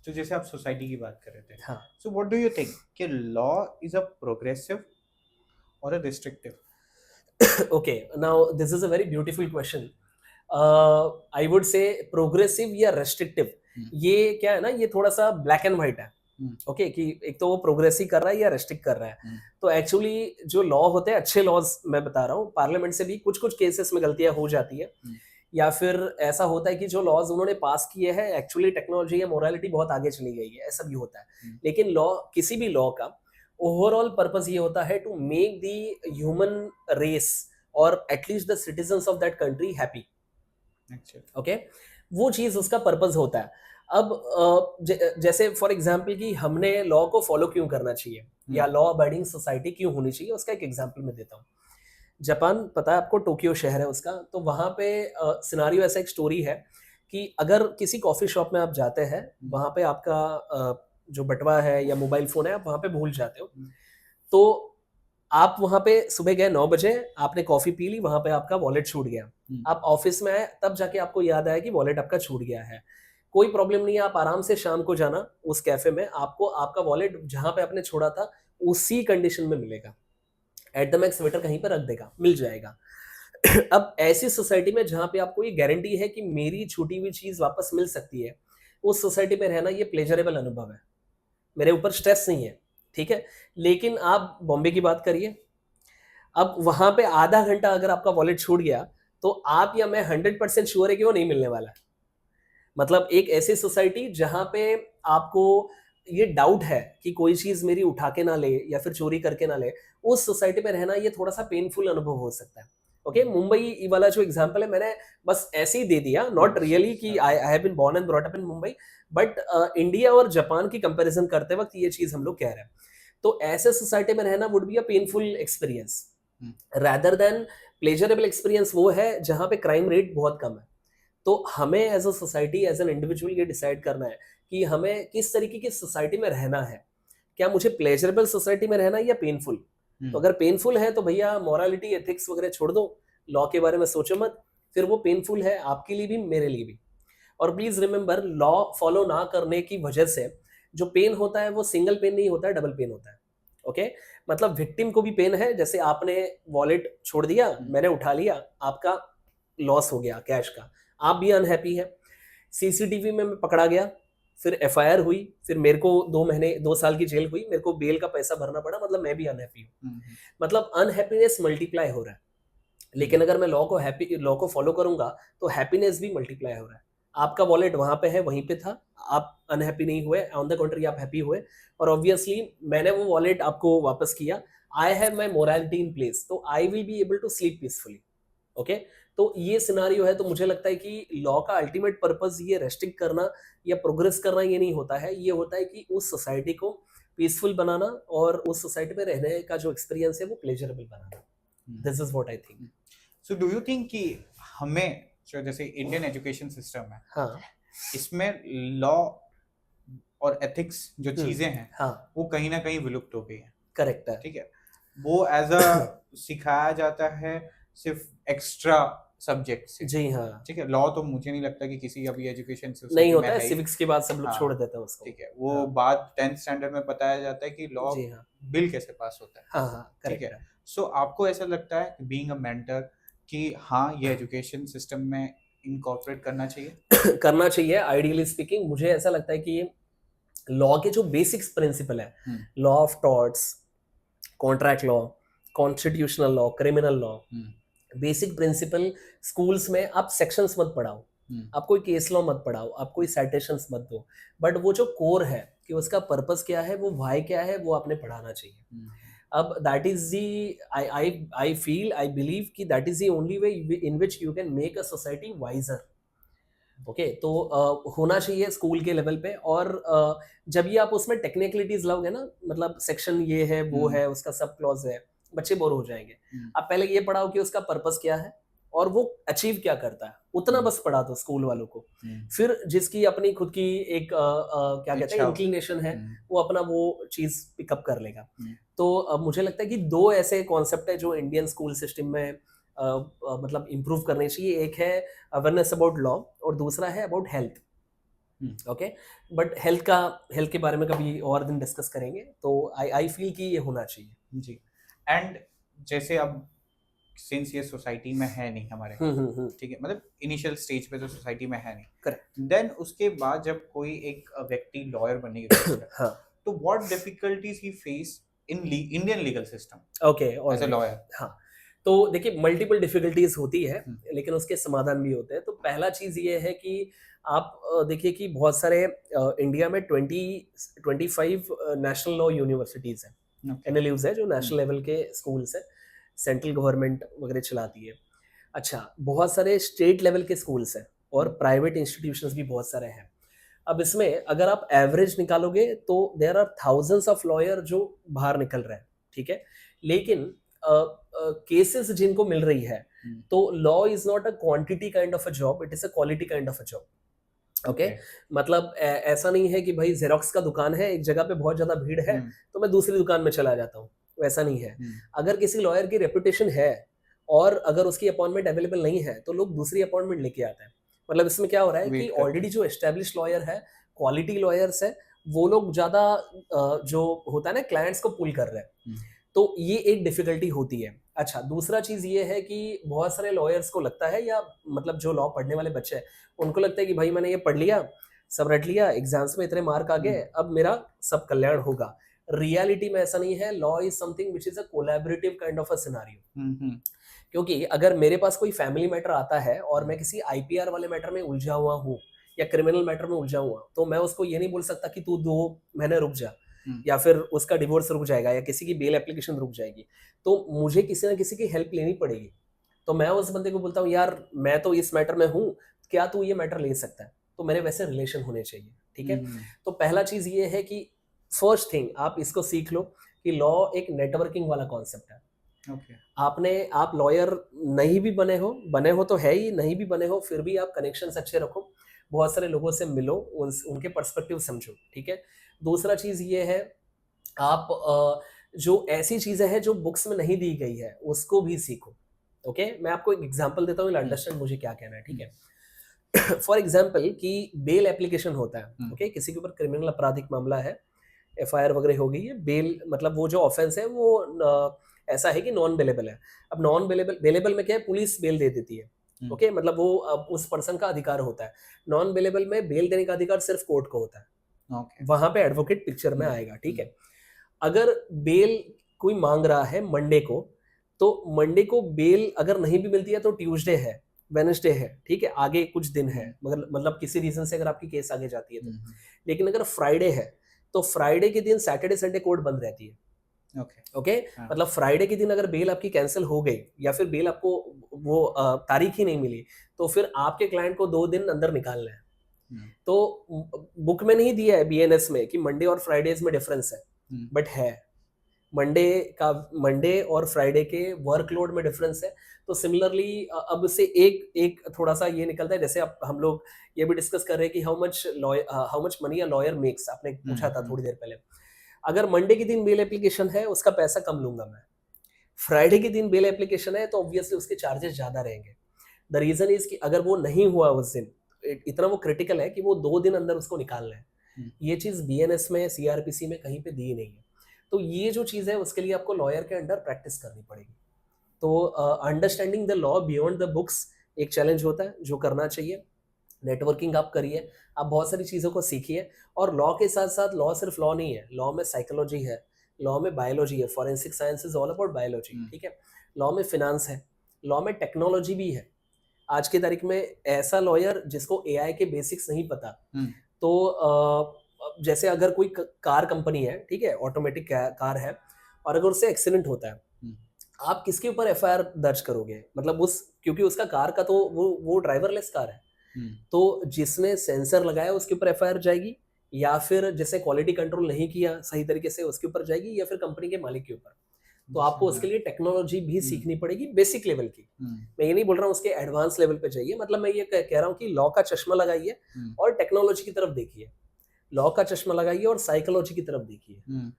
तो जैसे आप सोसाइटी की बात कर रहे थे, हाँ, so what do you think कि लॉ इज अ प्रोग्रेसिव और a restrictive? Okay, now this is a very beautiful question. I would say progressive या रेस्ट्रिक्टिव, ये क्या है ना, ये थोड़ा सा ब्लैक एंड व्हाइट है. ओके, कि एक तो वो प्रोग्रेस ही कर रहा है या रेस्ट्रिक्ट कर रहा है. तो एक्चुअली जो लॉ होते हैं, अच्छे लॉज मैं बता रहा हूँ, पार्लियामेंट से भी कुछ कुछ केसेस में गलतियां हो जाती है, या फिर ऐसा होता है कि जो लॉज उन्होंने पास किए हैं, एक्चुअली टेक्नोलॉजी या मोरालिटी बहुत आगे चली गई है, ऐसा भी होता है. लेकिन लॉ, किसी भी लॉ का ओवरऑल पर्पस ये होता है to make the human race और at least the citizens of that country happy. Okay, वो चीज उसका पर्पस होता है. अब जैसे फॉर एग्जाम्पल कि हमने लॉ को फॉलो क्यों करना चाहिए, या लॉ अबाइडिंग सोसाइटी क्यों होनी चाहिए, उसका एक एग्जाम्पल मैं देता हूँ. जापान, पता है आपको, टोक्यो शहर है उसका. तो वहाँ पे सिनारियो ऐसा, एक स्टोरी है कि अगर किसी कॉफी शॉप में आप जाते हैं, वहाँ पे आपका जो बटवा है या मोबाइल फोन है, आप वहाँ पे भूल जाते हो. तो आप वहाँ पे सुबह गए 9 बजे, आपने कॉफी पी ली, वहाँ पे आपका वॉलेट छूट गया. आप ऑफिस में आए, तब जाके आपको याद आया कि वॉलेट आपका छूट गया है. कोई प्रॉब्लम नहीं है, आप आराम से शाम को जाना उस कैफे में, आपको आपका वॉलेट जहाँ पे आपने छोड़ा था उसी कंडीशन में मिलेगा. एट द मैक्स वेटर कहीं पर रख देगा, मिल जाएगा. अब ऐसी सोसाइटी में जहाँ पे आपको ये गारंटी है कि मेरी छूटी हुई चीज वापस मिल सकती है, उस सोसाइटी में रहना ये प्लेजरेबल अनुभव है, मेरे ऊपर स्ट्रेस नहीं है. ठीक है. लेकिन आप बॉम्बे की बात करिए, अब वहां पे आधा घंटा अगर आपका वॉलेट छूट गया, तो आप या मैं 100% श्योर है कि वो नहीं मिलने वाला है. मतलब एक ऐसी सोसाइटी जहां पे आपको ये डाउट है कि कोई चीज मेरी उठा के ना ले या फिर चोरी करके ना ले, उस सोसाइटी में रहना ये थोड़ा सा पेनफुल अनुभव हो सकता है. ओके, मुंबई वाला जो एग्जांपल है, मैंने बस ऐसे ही दे दिया, नॉट रियली कि I have been born and brought up in Mumbai, but India और जापान की कंपैरिजन करते वक्त ये चीज हम लोग कह रहे हैं. तो ऐसे सोसाइटी में रहना would be a painful experience rather than pleasurable experience. वो है जहां पे क्राइम रेट बहुत कम है. तो हमें as a society, as an individual, ये डिसाइड करना है कि हमें किस तरीके की सोसाइटी में रहना है. क्या मुझे प्लेजरेबल सोसाइटी में रहना है या पेनफुल. तो अगर पेनफुल है तो भैया मोरालिटी, एथिक्स वगैरह छोड़ दो, लॉ के बारे में सोचो मत. फिर वो पेनफुल है आपके लिए भी, मेरे लिए भी. और प्लीज रिमेंबर, लॉ फॉलो ना करने की वजह से जो पेन होता है वो सिंगल पेन नहीं होता है, डबल पेन होता है. ओके, मतलब विक्टिम को भी पेन है, जैसे आपने वॉलेट छोड़ दिया, मैंने उठा लिया, आपका लॉस हो गया कैश का, आप भी अनहैप्पी है. सीसीटीवी में मैं पकड़ा गया, फिर एफआईआर हुई, फिर मेरे को 2 महीने 2 साल की जेल हुई, मेरे को बेल का पैसा भरना पड़ा, मतलब मैं भी अनहैप्पी हूँ. मतलब अनहैप्पीनेस मल्टीप्लाई हो रहा है. लेकिन अगर मैं लॉ को फॉलो करूंगा तो हैप्पीनेस भी मल्टीप्लाई हो रहा है. आपका वॉलेट वहां पे है, वहीं पे था, आप अनहैप्पी नहीं हुए, ऑन द कंट्री आप हैप्पी हुए. और ऑब्वियसली मैंने वो वॉलेट आपको वापस किया. I have my morality in place, तो I will be able to sleep peacefully. Okay, तो ये सिनारियो है. तो मुझे लगता है कि लॉ का अल्टीमेट पर्पस ये रेस्ट्रिक्ट करना या प्रोग्रेस करना ये नहीं होता है. ये होता है कि उस सोसाइटी को पीसफुल बनाना और उस सोसाइटी में रहने का जो एक्सपीरियंस है वो pleasurable banana. This is what I think. So do you think कि हमें जो जैसे इंडियन एजुकेशन सिस्टम है, हाँ, इसमें लॉ और एथिक्स जो चीजें हैं, हाँ, वो कहीं ना कहीं विलुप्त हो गई हैं. करेक्ट है. ठीक है, वो एज अ सिखाया जाता है सिर्फ एक्स्ट्रा सब्जेक्ट से. जी हाँ, ठीक है, लॉ तो मुझे नहीं लगता कि किसी अभी एजुकेशन नहीं सोसाइटी में होता है, है ही. सिविक्स के बाद सब लोग हाँ, छोड़ देते हैं उसको. ठीक है, वो हाँ, बात 10th स्टैंडर्ड में बताया जाता है कि लॉ जी हाँ, बिल कैसे पास होता है. हाँ, हाँ, ठीक करेक्ट है, है. सो आपको ऐसा लगता है बीइंग अ मेंटर कि हाँ, ये एजुकेशन सिस्टम में इनकॉर्पोरेट करना चाहिए? करना चाहिए. आइडियली स्पीकिंग मुझे ऐसा लगता है कि लॉ के जो बेसिक्स प्रिंसिपल है, law of torts, contract law, constitutional law, criminal law, basic principle, schools में आप सेक्शंस मत पढ़ाओ, आप कोई केस लॉ मत पढ़ाओ, आप कोई साइटेशंस मत दो, बट वो जो कोर है कि उसका पर्पस क्या है, वो व्हाई क्या है, वो आपने पढ़ाना चाहिए. अब that is the, I feel, I believe कि that is the only way in which you can make a society wiser. Okay, तो होना चाहिए स्कूल के लेवल पे. और जब ये आप उसमें टेक्निकलिटीज लाओगे ना, मतलब सेक्शन ये है, वो है, उसका सब क्लॉज है, बच्चे बोर हो जाएंगे. आप पहले ये पढ़ाओ कि उसका पर्पस क्या है और वो अचीव क्या करता है, उतना बस पढ़ा दो स्कूल वालों को. फिर जिसकी अपनी खुद की एक क्या कहते हैं, इंक्लिनेशन है, वो अपना वो चीज पिकअप कर लेगा. तो मुझे लगता है कि 2 ऐसे कॉन्सेप्ट है जो इंडियन स्कूल सिस्टम में मतलब इम्प्रूव करने चाहिए. एक है अवेयरनेस अबाउट लॉ और दूसरा है about health. Okay, but health के बारे में कभी और दिन डिस्कस करेंगे. तो आई फील कि ये होना चाहिए. जी. एंड जैसे अब सिंस ये सोसाइटी में है नहीं हमारे, ठीक है, मतलब इनिशियल स्टेज पे तो सोसाइटी में है नहीं, करेक्ट। देन उसके बाद जब कोई एक व्यक्ति लॉयर बनने की कोशिश करता है, हाँ, तो what difficulties he face in Indian legal system okay, as a alright. Lawyer? हाँ, तो देखिए मल्टीपल डिफिकल्टीज होती है, लेकिन उसके समाधान भी होते हैं। तो पहला चीज़ ये है कि आप देखिए कि बहुत सारे इंडिया में 25 नेशनल लॉ यूनिवर्सिटीज़ हैं, ओके। एनएलयूज़ है जो नेशनल लेवल के स्कूल्स हैं, सेंट्रल गवर्नमेंट वगैरह चलाती है। अच्छा, बहुत सारे स्टेट लेवल के स्कूल्स हैं और प्राइवेट इंस्टीट्यूशंस भी बहुत सारे हैं। अब इसमें अगर आप एवरेज निकालोगे तो there are thousands of lawyer जो बाहर निकल रहे हैं, ठीक है? लेकिन केसेस जिनको मिल रही है, तो law is not a quantity kind of a job, it is a quality kind of a job. Okay, मतलब ऐसा नहीं है कि भाई जेरोक्स का दुकान है, एक जगह पे बहुत ज्यादा भीड़ है तो मैं दूसरी दुकान में चला जाता हूँ, वैसा नहीं है। अगर किसी लॉयर की रेपुटेशन है और अगर उसकी अपॉइंटमेंट अवेलेबल नहीं है तो लोग दूसरी अपॉइंटमेंट लेके आते हैं। मतलब इसमें क्या हो रहा है कि वेट करते ऑलरेडी जो एस्टेब्लिश लॉयर है, क्वालिटी लॉयर्स है, वो लोग ज्यादा जो होता है ना क्लाइंट्स को पुल कर रहे हैं, तो ये एक डिफिकल्टी होती है। अच्छा, दूसरा चीज ये है कि बहुत सारे लॉयर्स को लगता है, या मतलब जो लॉ पढ़ने वाले बच्चे हैं उनको लगता है कि भाई मैंने ये पढ़ लिया, सब रट लिया, एग्जाम्स में इतने मार्क आ गए, अब मेरा सब कल्याण होगा। रियलिटी में ऐसा नहीं है। Law is something which is a collaborative kind of a scenario. क्योंकि अगर मेरे पास कोई फैमिली मैटर आता है और मैं किसी आईपीआर वाले मैटर में उलझा हुआ हूँ या क्रिमिनल मैटर में उलझा हुआ, तो मैं उसको ये नहीं बोल सकता कि तू 2 महीने रुक जा, या फिर उसका डिवोर्स रुक जाएगा या किसी की बेल एप्लीकेशन रुक जाएगी, तो मुझे किसी ना किसी की हेल्प लेनी पड़ेगी। तो मैं उस बंदे को बोलता हूँ यार मैं तो इस मैटर में हूँ, क्या तू ये मैटर ले सकता है? तो मेरे वैसे रिलेशन होने चाहिए, ठीक है? तो पहला चीज ये है कि फर्स्ट थिंग आप इसको सीख लो कि लॉ एक नेटवर्किंग वाला कॉन्सेप्ट है। ओके। आप लॉयर नहीं भी बने हो तो है ही, नहीं भी बने हो फिर भी आप कनेक्शंस अच्छे रखो, बहुत सारे लोगों से मिलो, उनके पर्सपेक्टिव समझो, ठीक है? दूसरा चीज ये है, आप जो ऐसी चीजें हैं जो बुक्स में नहीं दी गई है उसको भी सीखो। ओके, मैं आपको एक एग्जांपल देता हूँ, अंडरस्टैंड मुझे क्या कहना है, ठीक है? फॉर एग्जांपल कि बेल एप्लीकेशन होता है, ओके, किसी के ऊपर क्रिमिनल आपराधिक मामला है, एफआईआर वगैरह हो गई है, बेल मतलब वो जो ऑफेंस है वो ऐसा है कि नॉन बेलेबल है। अब नॉन बेलेबल में क्या है, पुलिस बेल दे देती है, ओके, मतलब वो अब उस पर्सन का अधिकार होता है। नॉन बेलेबल में बेल देने का अधिकार सिर्फ कोर्ट को होता है, ओके। वहां पे एडवोकेट पिक्चर में आएगा, ठीक है? अगर बेल कोई मांग रहा है मंडे को, तो मंडे को बेल अगर नहीं भी मिलती है तो ट्यूसडे है, वेडनेसडे है, ठीक है, आगे कुछ दिन है, मगर मतलब किसी रीजन से अगर आपकी केस आगे जाती है तो। लेकिन अगर फ्राइडे है तो फ्राइडे के दिन सैटरडे संडे कोर्ट बंद रहती है। ओके, मतलब फ्राइडे के दिन अगर बेल आपकी कैंसिल हो गई या फिर बेल आपको वो तारीख ही नहीं मिली, तो फिर आपके क्लाइंट को 2 दिन अंदर निकालना है। तो बुक में नहीं दिया है बीएनएस में कि मंडे और फ्राइडेज में डिफरेंस है, बट है। मंडे और फ्राइडे के वर्कलोड में डिफरेंस है। तो सिमिलरली अब से एक थोड़ा सा ये निकलता है, जैसे अब हम लोग ये भी डिस्कस कर रहे हैं कि how much money a lawyer makes, आपने पूछा था थोड़ी देर पहले। अगर मंडे के दिन बेल एप्लीकेशन है उसका पैसा कम लूंगा मैं, फ्राइडे के दिन बेल एप्लीकेशन है तो ऑब्वियसली उसके चार्जेस ज्यादा रहेंगे। द रीजन इज कि अगर वो नहीं हुआ उस दिन, इतना वो क्रिटिकल है कि वो 2 दिन अंदर उसको निकालना है। ये चीज बीएनएस में, सीआरपीसी में कहीं पे दी नहीं है। तो ये जो चीज है उसके लिए आपको लॉयर के अंडर प्रैक्टिस करनी पड़ेगी। तो understanding the law beyond the books एक चैलेंज होता है जो करना चाहिए। नेटवर्किंग आप करिए, आप बहुत सारी चीज़ों को सीखिए, और लॉ के साथ साथ लॉ सिर्फ लॉ नहीं है, लॉ में साइकोलॉजी है, लॉ में बायोलॉजी है, forensic science is all about biology, ठीक है? लॉ में फिनांस है, लॉ में टेक्नोलॉजी भी है। आज की तारीख में ऐसा लॉयर जिसको एआई के बेसिक्स नहीं पता, तो जैसे अगर कोई कार कंपनी है, ठीक है, ऑटोमेटिक कार है, और अगर उससे एक्सीडेंट होता है, आप किसके ऊपर एफआईआर दर्ज करोगे? मतलब क्योंकि उसका कार का तो वो ड्राइवरलेस कार है, तो जिसने सेंसर लगाया उसके ऊपर एफआईआर जाएगी, या फिर जिसने क्वालिटी कंट्रोल नहीं किया सही तरीके से उसके ऊपर जाएगी, या फिर कंपनी के मालिक के ऊपर। तो आपको उसके लिए टेक्नोलॉजी भी सीखनी पड़ेगी, बेसिक लेवल की। मैं ये नहीं बोल रहा हूँ उसके एडवांस लेवल पे जाइए, मतलब मैं ये कह रहा हूँ कि लॉ का चश्मा लगाइए और टेक्नोलॉजी की तरफ देखिए, लॉ का चश्मा लगाइए और साइकोलॉजी की तरफ देखिए।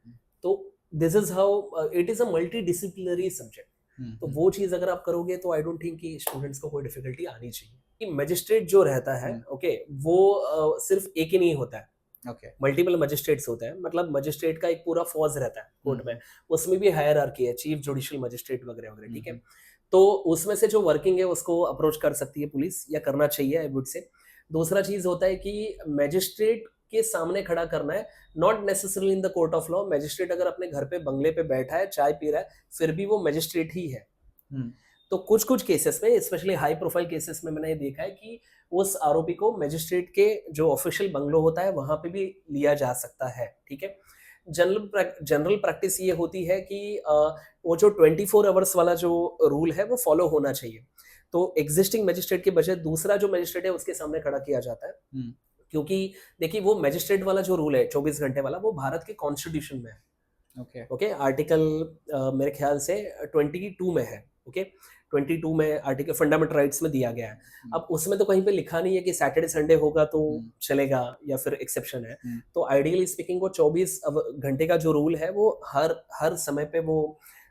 तो this is how it is a multi disciplinary subject. तो वो चीज अगर आप करोगे तो आई डोंट थिंक कि स्टूडेंट्स को कोई डिफिकल्टी आनी चाहिए। कि मजिस्ट्रेट जो रहता है, ओके, वो सिर्फ एक ही नहीं होता है, मल्टीपल मजिस्ट्रेट्स होते हैं। मतलब मजिस्ट्रेट का एक पूरा फौज रहता है कोर्ट में, उसमें भी हायरार्की है, चीफ जुडिशियल मजिस्ट्रेट वगैरह वगैरह, ठीक है? तो उसमें से जो वर्किंग है उसको अप्रोच कर सकती है पुलिस, या करना चाहिए आई वुड से। दूसरा चीज होता है कि मैजिस्ट्रेट के सामने खड़ा करना है, not necessarily in the court of law. Magistrate अगर अपने घर पे बंगले पे बैठा है, चाय पी रहा है, फिर भी वो मैजिस्ट्रेट ही है। हम्म, तो कुछ कुछ केसेस में, स्पेशली हाई प्रोफाइल केसेस में, मैंने ये देखा है कि उस आरोपी को मैजिस्ट्रेट के जो ऑफिशियल बंगलो होता है वहां पे भी लिया जा सकता है। ठीक है। जनरल प्रैक्टिस ये होती है कि वो जो 24 आवर्स वाला जो रूल है वो फॉलो होना चाहिए। तो एग्जिस्टिंग मैजिस्ट्रेट के बजाय दूसरा जो मैजिस्ट्रेट है उसके सामने खड़ा किया जाता है, हम्म, क्योंकि देखिए वो मैजिस्ट्रेट वाला जो रूल है 24 घंटे वाला, वो भारत के कॉन्स्टिट्यूशन में है। ओके, ओके, आर्टिकल मेरे ख्याल से 22 में है। ओके, 22 में आर्टिकल फंडामेंटल राइट्स में दिया गया है। अब उसमें तो कहीं पे लिखा नहीं है कि सैटरडे संडे होगा तो हम्म, चलेगा या फिर एक्सेप्शन है। हम्म, तो आइडियली स्पीकिंग वो 24 घंटे का जो रूल है वो हर हर समय पे वो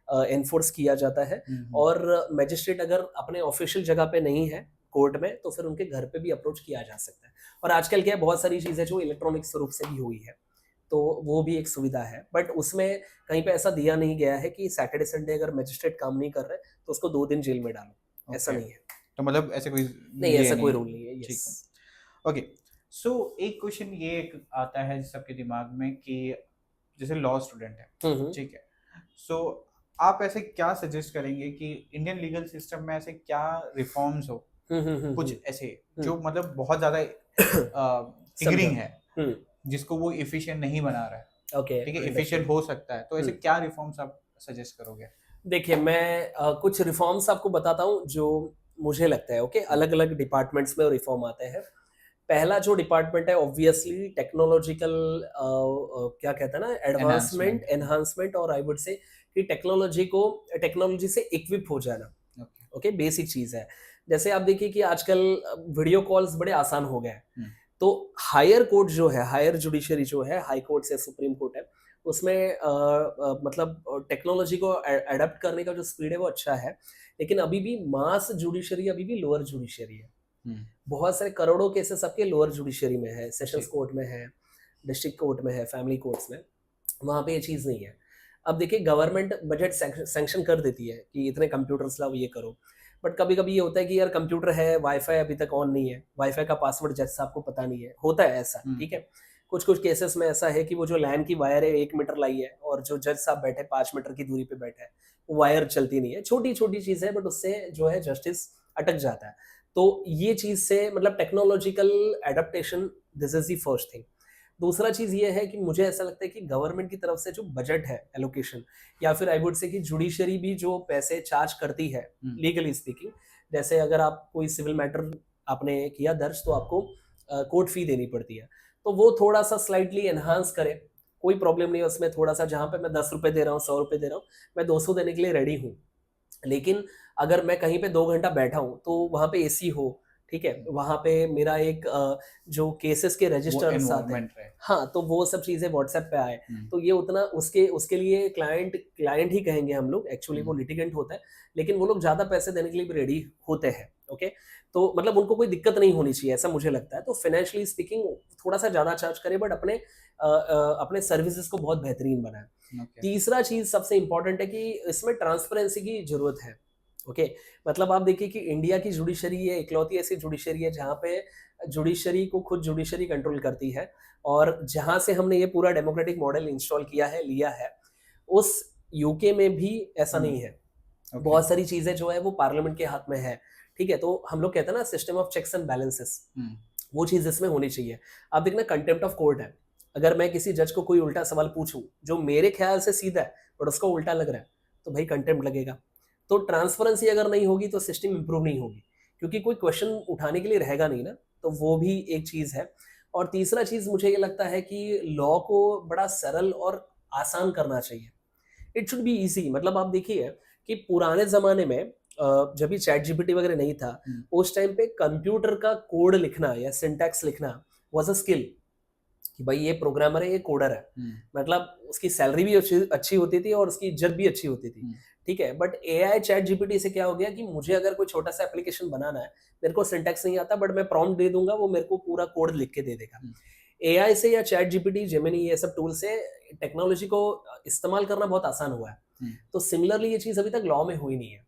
एनफोर्स किया जाता है। हम्म, और मैजिस्ट्रेट अगर अपने ऑफिशियल जगह पे नहीं है कोर्ट में, तो फिर उनके घर पे भी अप्रोच किया जा सकता है। और आजकल क्या है, बहुत सारी चीजें जो इलेक्ट्रॉनिक स्वरूप से भी हुई है, तो वो भी एक सुविधा है। बट उसमें कहीं पे ऐसा दिया नहीं गया है कि सैटरडे संडे अगर मैजिस्ट्रेट काम नहीं कर रहे तो उसको 2 दिन जेल में डालो, ऐसा ओके। नहीं है। तो मतलब ऐसे कोई नहीं, ये ऐसा नहीं कोई है। रूल नहीं है। ठीक यस। है। ओके, सो एक क्वेश्चन ये एक आता है सबके दिमाग में कि जैसे लॉ स्टूडेंट है, हम्म। ठीक है, सो आप ऐसे क्या सजेस्ट करेंगे कि इंडियन लीगल सिस्टम में ऐसे क्या रिफॉर्म्स हो, कुछ ऐसे जो मतलब बहुत ज्यादा समझा। टिगरिंग है, हम्म। जिसको वो इफिशिएंट नहीं बना रहा है, ओके, ठीक है, इफिशिएंट अंडरस्टूड। हो सकता है, तो ऐसे क्या रिफॉर्म्स आप सजेस्ट करोगे? देखिए, मैं कुछ रिफॉर्म्स आपको बताता हूँ जो मुझे लगता है। ओके, अलग अलग डिपार्टमेंट्स में रिफॉर्म आते हैं। पहला जो डिपार्टमेंट है ऑब्वियसली टेक्नोलॉजिकल, क्या कहते हैं ना, एडवांसमेंट, एनहांसमेंट। एनहांसमेंट, और आई वुड से कि टेक्नोलॉजी से इक्विप हो जाना। ओके। ओके, बेसिक चीज है। जैसे आप देखिए कि आजकल वीडियो कॉल्स बड़े आसान हो गए हैं। हम्म, तो हायर कोर्ट जो है, हायर जुडिशरी जो है, हाई कोर्ट से सुप्रीम कोर्ट है, उसमें मतलब टेक्नोलॉजी को एडप्ट करने का जो स्पीड है वो अच्छा है। लेकिन अभी भी मास जुडिशरी अभी भी लोअर जुडिशरी है। हम्म, बहुत सारे करोड़ों केसेस सबके लोअर जुडिशरी में है, सेशंस जी, कोर्ट में है, डिस्ट्रिक्ट कोर्ट में है, फैमिली कोर्ट्स में। वहाँ पे ये चीज़ नहीं है। अब देखिए, गवर्नमेंट बजट सैंक्शन कर देती है कि इतने कंप्यूटर्स लाओ, ये करो। बट कभी कभी ये होता है कि यार कंप्यूटर है, वाईफाई अभी तक ऑन नहीं है, वाईफाई का पासवर्ड जज साहब को पता नहीं है, होता है ऐसा। हम्म, ठीक है। कुछ कुछ केसेस में ऐसा है कि वो जो लैन की वायर है 1 मीटर लाई है, और जो जज साहब बैठे 5 मीटर की दूरी पे बैठे हैं, वो वायर चलती नहीं है। छोटी छोटी चीज़ है, बट उससे जो है जस्टिस अटक जाता है। तो ये चीज़ से मतलब technological adaptation, this is the first thing. दूसरा चीज़ ये है कि मुझे ऐसा लगता है कि गवर्नमेंट की तरफ से जो बजट है, एलोकेशन, या फिर आई वुड से कि जुडिशरी भी जो पैसे चार्ज करती है, हम्म, लीगली स्पीकिंग, जैसे अगर आप कोई सिविल मैटर आपने किया दर्ज, तो आपको कोर्ट फी देनी पड़ती है। तो वो थोड़ा सा स्लाइटली एनहांस करे, कोई प्रॉब्लम नहीं है उसमें। थोड़ा सा जहाँ पे मैं 10 रुपये दे रहा हूँ, 100 रुपये दे रहा हूँ, मैं 200 देने के लिए रेडी हूँ। लेकिन अगर मैं कहीं पे 2 घंटा बैठा हूँ तो वहाँ पे एसी हो, ठीक है, वहाँ पे मेरा एक जो केसेस के वो रजिस्टर्स आते हैं, एनवायरनमेंट रहे। हाँ, तो वो सब चीज़ें व्हाट्सएप पे आए, हम्म, तो ये उतना उसके उसके लिए क्लाइंट क्लाइंट ही कहेंगे हम लोग, एक्चुअली वो हम्म, लिटिगेंट होता है। लेकिन वो लोग ज़्यादा पैसे देने के लिए भी रेडी होते हैं। ओके, तो मतलब उनको कोई दिक्कत नहीं होनी चाहिए, ऐसा मुझे लगता है। तो फाइनेंशियली स्पीकिंग थोड़ा सा ज़्यादा चार्ज करे, बट अपने सर्विसेज को बहुत बेहतरीन बनाए। ओके, तीसरा चीज सबसे इंपॉर्टेंट है कि इसमें ट्रांसपेरेंसी की जरूरत है। ओके, मतलब आप देखिए कि इंडिया की जुडिशरी ये इकलौती ऐसी जुडिशरी है जहाँ पे जुडिशरी को खुद जुडिशरी कंट्रोल करती है, और जहाँ से हमने ये पूरा डेमोक्रेटिक मॉडल इंस्टॉल किया है, लिया है, उस यूके में भी ऐसा नहीं है। ओके, बहुत सारी चीजें जो है वो पार्लियामेंट के हाथ में है। ठीक है, तो हम लोग कहते हैं ना system of checks and balances, hmm, वो चीज इसमें होनी चाहिए। आप देखना, कंटेम्प्ट ऑफ कोर्ट है। अगर मैं किसी जज को कोई उल्टा सवाल पूछूं जो मेरे ख्याल से सीधा है बट उसको उल्टा लग रहा है, तो भाई कंटेम्प्ट लगेगा। तो ट्रांसपेरेंसी अगर नहीं होगी तो सिस्टम इंप्रूव नहीं होगी, क्योंकि कोई क्वेश्चन उठाने के लिए रहेगा नहीं ना। तो वो भी एक चीज है। और तीसरा चीज मुझे ये लगता है कि लॉ को बड़ा सरल और आसान करना चाहिए। It should be easy. मतलब आप देखिए कि पुराने जमाने में जब भी चैट जीपीटी वगैरह नहीं था, हम्म, उस टाइम पे कंप्यूटर का कोड लिखना या सिंटैक्स लिखना वाज अ स्किल, कि भाई ये प्रोग्रामर है, ये कोडर है। हम्म, मतलब उसकी सैलरी भी अच्छी अच्छी होती थी और उसकी इज्जत भी अच्छी होती थी। हम्म, ठीक है, बट एआई चैट जीपीटी से क्या हो गया कि मुझे अगर कोई छोटा सा एप्लीकेशन बनाना है, मेरे को सिंटैक्स नहीं आता, बट मैं प्रॉम्प्ट दे दूंगा, वो मेरे को पूरा कोड लिख के दे देगा। हम्म, एआई से या चैट जीपीटी, जेमिनी, ये सब टूल से टेक्नोलॉजी को इस्तेमाल करना बहुत आसान हुआ है। हम्म, तो सिमिलरली ये चीज अभी तक लॉ में हुई नहीं है।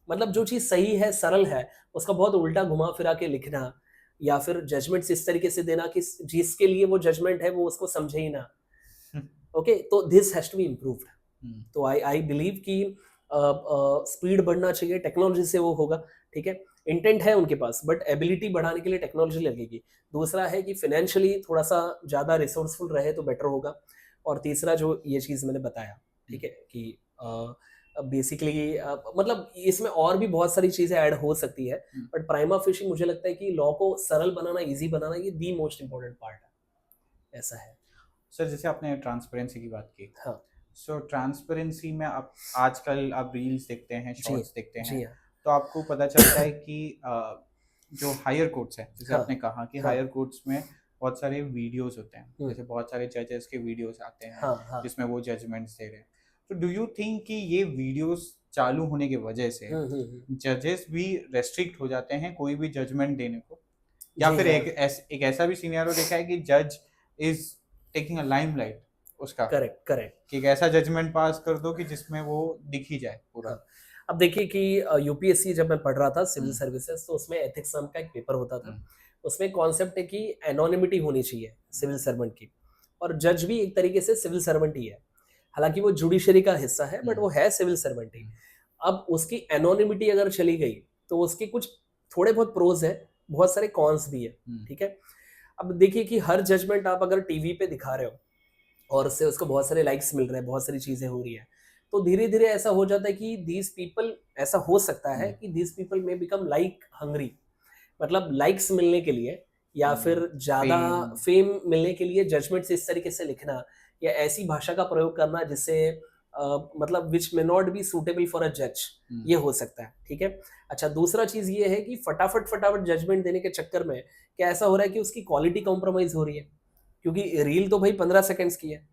मतलब जो चीज सही है, सरल है, उसका बहुत उल्टा घुमा फिरा के लिखना, या फिर जजमेंट्स इस तरीके से देना कि जिसके लिए वो जजमेंट है वो उसको समझे ही ना। ओके, तो this has to be improved. तो आई आई बिलीव कि स्पीड बढ़ना चाहिए, टेक्नोलॉजी से वो होगा, ठीक है। इंटेंट है उनके पास, बट एबिलिटी बढ़ाने के लिए टेक्नोलॉजी लगेगी। दूसरा है कि फाइनेंशियली थोड़ा सा ज़्यादा रिसोर्सफुल रहे तो बेटर होगा। और तीसरा जो ये चीज़ मैंने बताया, ठीक है, कि बेसिकली मतलब इसमें और भी बहुत सारी चीज़ें ऐड हो सकती है, बट प्राइमा फेशी मुझे लगता है कि लॉ को सरल बनाना, ईजी बनाना, ये दी मोस्ट इम्पोर्टेंट पार्ट है। ऐसा है। सर जैसे आपने ट्रांसपेरेंसी की बात की, हाँ सो ट्रांसपेरेंसी में आप आजकल आप रील्स देखते हैं, जी, शॉर्ट्स देखते जी हैं, हाँ, तो आपको पता चलता है कि जो हायर कोर्ट्स हैं, जैसे हाँ, आपने कहा कि हाँ, हायर कोर्ट्स में बहुत सारे वीडियोस होते हैं, हम्म, जैसे बहुत सारे जजेस के वीडियोस आते हैं हाँ, हाँ, जिसमें वो जजमेंट्स दे रहे हैं। तो डू यू थिंक कि ये वीडियोस चालू होने की वजह से जजेस भी रेस्ट्रिक्ट हो जाते हैं कोई भी जजमेंट देने को, या जी फिर हाँ, एक ऐसा भी सिनेरियो देखा है कि जज इज टेकिंग अ लाइमलाइट उसका, करेक्ट, करेक्ट। कि एक ऐसा जजमेंट पास कर दो कि जिसमें वो दिख ही जाए पूरा। हाँ, अब देखिए कि यूपीएससी जब मैं पढ़ रहा था, सिविल हम्म, सर्विसेज, तो उसमें एथिक्स नाम का एक पेपर होता था। हम्म, उसमें कॉन्सेप्ट है कि एनोनिमिटी होनी चाहिए सिविल सर्वेंट की, और जज भी एक तरीके से सिविल सर्वेंट ही है। हालांकि वो जुडिशरी का हिस्सा है, बट वो है सिविल सर्वेंट ही। हम्म, अब उसकी एनोनिमिटी अगर चली गई तो उसके कुछ थोड़े बहुत प्रोज है, बहुत सारे कॉन्स भी है, हम्म, ठीक है। अब देखिए कि हर जजमेंट आप अगर टीवी पे दिखा रहे हो और उससे उसको बहुत सारे लाइक्स मिल रहे हैं, बहुत सारी चीजें हो रही है, तो धीरे धीरे ऐसा हो जाता है कि दीज पीपल, ऐसा हो सकता है कि दीज पीपल में बिकम लाइक हंग्री। मतलब लाइक्स मिलने के लिए या फिर ज्यादा फेम। फेम मिलने के लिए जजमेंट्स इस तरीके से लिखना, या ऐसी भाषा का प्रयोग करना जिससे मतलब which may not be suitable for a जज, ये हो सकता है, ठीक है। अच्छा, दूसरा चीज ये है कि फटाफट फटाफट जजमेंट देने के चक्कर में क्या ऐसा हो रहा है कि उसकी क्वालिटी कॉम्प्रोमाइज हो रही है, क्योंकि रील तो भाई 15 सेकेंड्स की है,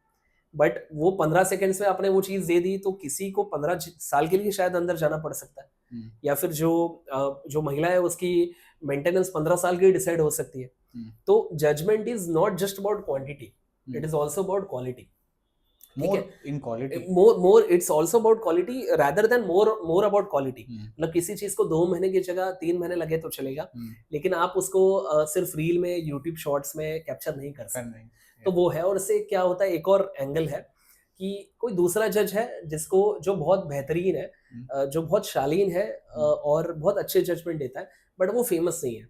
बट वो 15 सेकेंड्स में आपने वो चीज दे दी तो किसी को 15 साल के लिए शायद अंदर जाना पड़ सकता है। या फिर जो महिला है उसकी मेंटेनेंस 15 साल की डिसाइड हो सकती है। तो judgement is not just about quantity, it is also about quality, ठीक मोर है। In quality. More it's also about quality rather than more about quality. मतलब किसी चीज को 2 महीने की जगह 3 महीने लगे तो चलेगा, लेकिन आप उसको सिर्फ रील में, यूट्यूब शॉर्ट्स में कैप्चर नहीं कर सकते। तो वो है, और इससे क्या होता है, एक और एंगल है कि कोई दूसरा जज है जिसको, जो बहुत बेहतरीन है, जो बहुत शालीन है, और बहुत अच्छे जजमेंट देता है, बट वो फेमस नहीं है,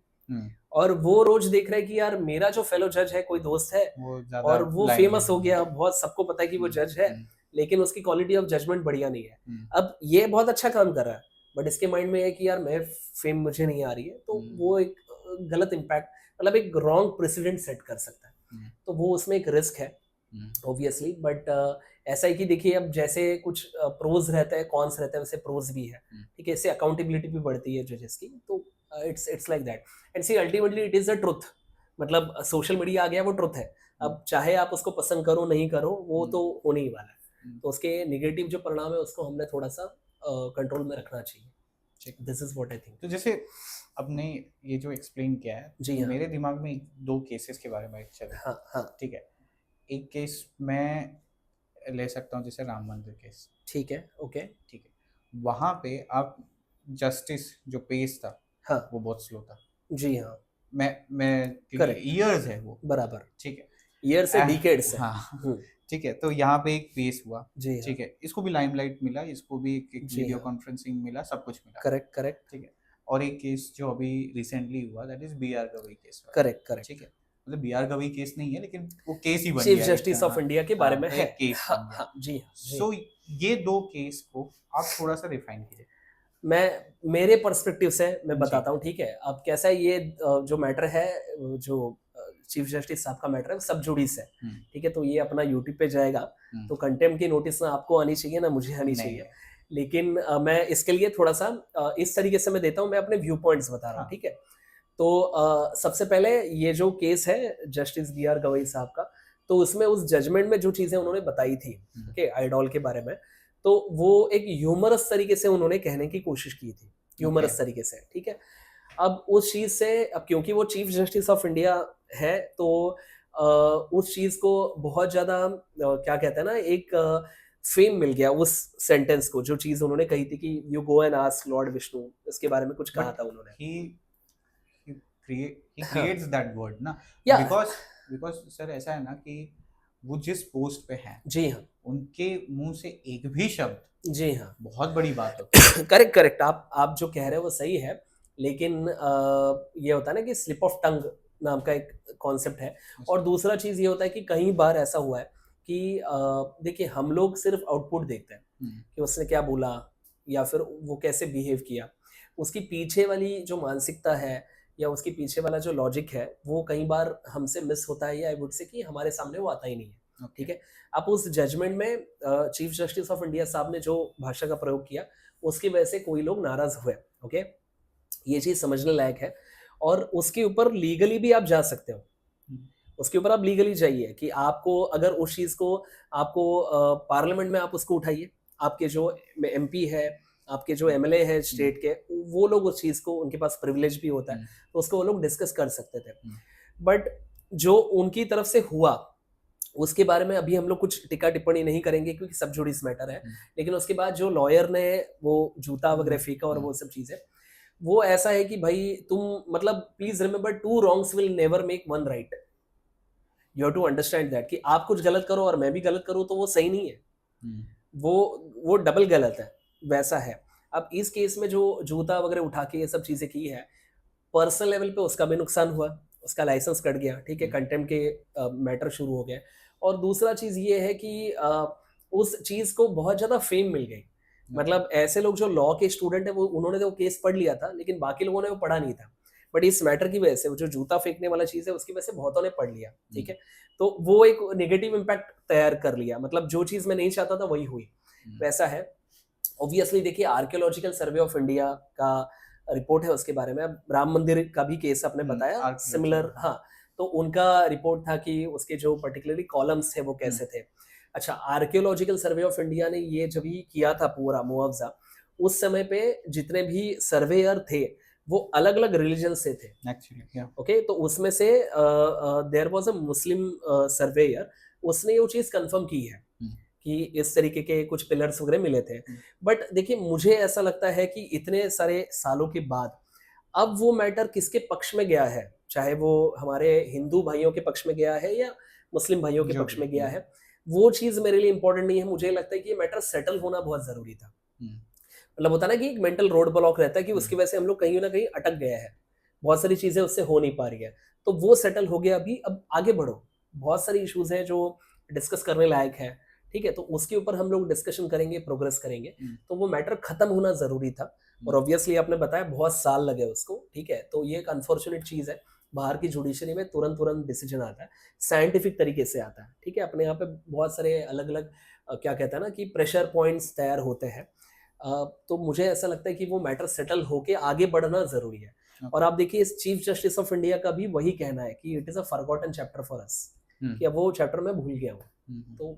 और वो रोज देख रहे हैं कि यार मेरा जो फेलो जज है, कोई दोस्त है, वो ज्यादा और वो फेमस हो गया, बहुत सबको पता है कि वो जज है, हम्म, लेकिन उसकी क्वालिटी ऑफ जजमेंट बढ़िया नहीं है। हम्म, अब ये बहुत अच्छा काम कर रहा है, बट इसके माइंड में है कि यार मैं फेम मुझे नहीं आ रही है, तो वो एक गलत इम्पैक्ट, मतलब एक रॉन्ग प्रेसिडेंट सेट कर सकता है। तो वो उसमें एक रिस्क है ऑब्वियसली, बट ऐसा है कि देखिए अब जैसे कुछ प्रोज रहते हैं, कॉन्स रहते हैं, वैसे प्रोज भी है, ठीक है। इससे अकाउंटेबिलिटी भी बढ़ती है जजेस की, तो it's like that. And see ultimately it is the truth, मतलब सोशल मीडिया आ गया, वो ट्रुथ है। अब चाहे आप उसको पसंद करो नहीं करो, वो तो होने ही वाला है। तो उसके नेगेटिव जो परिणाम है उसको हमने थोड़ा सा कंट्रोल में रखना चाहिए। This is what I think. तो जैसे आपने ये जो एक्सप्लेन किया है, जी तो हाँ, मेरे दिमाग में दो केसेस के बारे में चले। हाँ, हाँ, ठीक है, एक केस मैं ले सकता हूँ, जैसे राम मंदिर केस। ठीक है, ओके, ठीक है, वहाँ पे आप जस्टिस जो पेस था हाँ, वो बहुत स्लो था। जी हाँ, मैं क्योंकि करेक्ट, ईयर्स है वो। बराबर, ठीक है। ईयर से एह, डिकेड्स है। हाँ। हम्म, ठीक है, तो यहाँ पे एक पेस हुआ। जी हाँ, ठीक है, इसको भी लाइमलाइट मिला, इसको भी एक जी वीडियो हाँ, कॉन्फ्रेंसिंग मिला, सब कुछ मिला। करेक्ट, करेक्ट, ठीक है, और एक केस जो अभी रिसेंटली हुआ, that is B R Gavai case वाला। करेक्ट, ठीक करेक्ट। है, मतलब बी आर गवई केस नहीं है, लेकिन वो केस ही बन चीफ गया एक। जस्टिस ऑफ इंडिया के बारे हाँ, में तो है। एक केस हाँ, बन गया। हाँ, जी हाँ, जी सो हाँ। ये दो केस को आप थोड़ा सा रिफाइन कीजिए। मैं मेरे पर्सपेक्टिव से मैं जी। बताता हूँ, ठीक है। अब कैसा है, ये जो मैटर है, जो चीफ जस्टिस साहब का मैटर है, सब जुडिस है, ठीक है। तो ये अपना यूट्यूब पे जाएगा, तो कंटेम्प्ट की नोटिस ना आपको आनी चाहिए ना मुझे आनी नहीं चाहिए। है। लेकिन मैं इसके लिए थोड़ा सा इस तरीके से मैं देता हूँ, मैं अपने व्यू पॉइंट्स बता रहा हूँ, हाँ। ठीक है। तो सबसे पहले ये जो केस है जस्टिस बी आर गवई साहब का, तो उसमें उस जजमेंट में जो चीजें उन्होंने बताई थी, ओके, आइडॉल के बारे में, तो वो एक ह्यूमरस तरीके से उन्होंने कहने की कोशिश की थी, ह्यूमरस तरीके से, ठीक है। अब उस चीज से, अब क्योंकि वो चीफ जस्टिस ऑफ इंडिया है, तो उस चीज को बहुत ज्यादा क्या कहते हैं ना, एक फेम मिल गया उस सेंटेंस को, जो चीज उन्होंने कही थी कि you go and ask Lord Vishnu, इसके बारे में कुछ कहा But था उन्होंने। he हाँ creates that word ना, या because सर ऐसा है ना कि वो जिस पोस्ट पे हैं जी हाँ, उनके मुंह से एक भी शब्द जी हाँ। बहुत बड़ी बात होती है। करेक्ट करेक्ट, आप जो कह रहे हो वो सही है, लेकिन ये होता है ना कि स्लिप ऑफ टंग नाम का एक कॉन्सेप्ट है। और दूसरा चीज ये होता है कि कई बार ऐसा हुआ है कि देखिए हम लोग सिर्फ आउटपुट देखते हैं कि उसने क्या बोला या फिर वो कैसे बिहेव किया, उसकी पीछे वाली जो मानसिकता है या उसके पीछे वाला जो लॉजिक है वो कई बार हमसे मिस होता है, या आई वुड से कि हमारे सामने वो आता ही नहीं है। ठीक है, अब उस जजमेंट में चीफ जस्टिस ऑफ इंडिया साहब ने जो भाषा का प्रयोग किया उसकी वजह से कोई लोग नाराज हुए। ओके, ये चीज समझने लायक है, और उसके ऊपर लीगली भी आप जा सकते हो। उसके ऊपर आप लीगली जाइए कि आपको अगर उस चीज को आपको पार्लियामेंट में आप उसको उठाइए, आपके जो एमपी है, आपके जो एमएलए है स्टेट के, वो लोग उस चीज को, उनके पास प्रिविलेज भी होता है तो उसको वो लोग डिस्कस कर सकते थे। बट जो उनकी तरफ से हुआ उसके बारे में अभी हम लोग कुछ टिक्का टिप्पणी नहीं करेंगे क्योंकि सब जुडिस मैटर है। लेकिन उसके बाद जो लॉयर ने वो जूता वगैरह फेंका और वो सब चीजें, वो ऐसा है कि भाई तुम मतलब please remember, two wrongs will never make one right. You have to understand that कि आप कुछ गलत करो और मैं भी गलत करूं तो वो सही नहीं है, वो डबल गलत है, वैसा है। अब इस केस में जो जूता वगैरह उठा के ये सब चीजें की है, पर्सनल लेवल पे उसका भी नुकसान हुआ, उसका लाइसेंस कट गया, ठीक है, कंटेम्प्ट के मैटर शुरू हो गए। और दूसरा चीज ये है कि उस चीज को बहुत ज्यादा फेम मिल गई। मतलब ऐसे लोग जो लॉ के स्टूडेंट है वो, उन्होंने तो केस पढ़ लिया था लेकिन बाकी लोगों ने वो पढ़ा नहीं था, बट इस मैटर की वजह से वो जो जूता फेंकने वाला चीज है उसकी वजह से बहुतों ने पढ़ लिया। ठीक है, तो वो एक नेगेटिव इम्पैक्ट तैयार कर लिया, मतलब जो चीज मैं नहीं चाहता था वही हुई, वैसा है। ऑब्वियसली देखिए आर्कियोलॉजिकल सर्वे ऑफ इंडिया का रिपोर्ट है उसके बारे में। अब राम मंदिर का भी केस आपने बताया सिमिलर, हाँ, तो उनका रिपोर्ट था कि उसके जो पर्टिकुलरली कॉलम्स थे वो कैसे थे। अच्छा, आर्कियोलॉजिकल सर्वे ऑफ इंडिया ने ये जब ही किया था पूरा मुआवजा, उस समय पे जितने भी सर्वेयर थे वो अलग अलग रिलीजन से थे एक्चुअली। ओके, तो उसमें से there was a Muslim surveyor, उसने वो चीज कंफर्म की है कि इस तरीके के कुछ पिलर्स वगैरह मिले थे। बट देखिए मुझे ऐसा लगता है कि इतने सारे सालों के बाद अब वो मैटर किसके पक्ष में गया है, चाहे वो हमारे हिंदू भाइयों के पक्ष में गया है या मुस्लिम भाइयों के पक्ष में गया है, वो चीज मेरे लिए इंपॉर्टेंट नहीं है। मुझे लगता है कि ये मैटर सेटल होना बहुत जरूरी था। मतलब होता ना कि एक मेंटल रोड ब्लॉक रहता है कि उसकी वजह से हम लोग कहीं ना कहीं अटक गए हैं, बहुत सारी चीजें उससे हो नहीं पा रही है, तो वो सेटल हो गया। अभी अब आगे बढ़ो, बहुत सारी इश्यूज हैं जो डिस्कस करने लायक है, ठीक है, तो उसके ऊपर हम लोग डिस्कशन करेंगे, प्रोग्रेस करेंगे। तो वो मैटर खत्म होना जरूरी था, और ऑब्वियसली आपने बताया बहुत साल लगे उसको, ठीक है, तो ये एक अनफॉर्चुनेट चीज है। बाहर की जुडिशरी में तुरंत तुरंत डिसीजन आता है, साइंटिफिक तरीके से आता है, ठीक है। अपने यहाँ पे बहुत सारे अलग अलग क्या कहते हैं ना कि प्रेशर पॉइंट्स तैयार होते हैं। तो मुझे ऐसा लगता है कि वो मैटर सेटल होके आगे बढ़ना जरूरी है। और आप देखिए इस चीफ जस्टिस ऑफ इंडिया का भी वही कहना है कि it is a forgotten chapter for us, कि अब वो चैप्टर मैं भूल गया हूँ। तो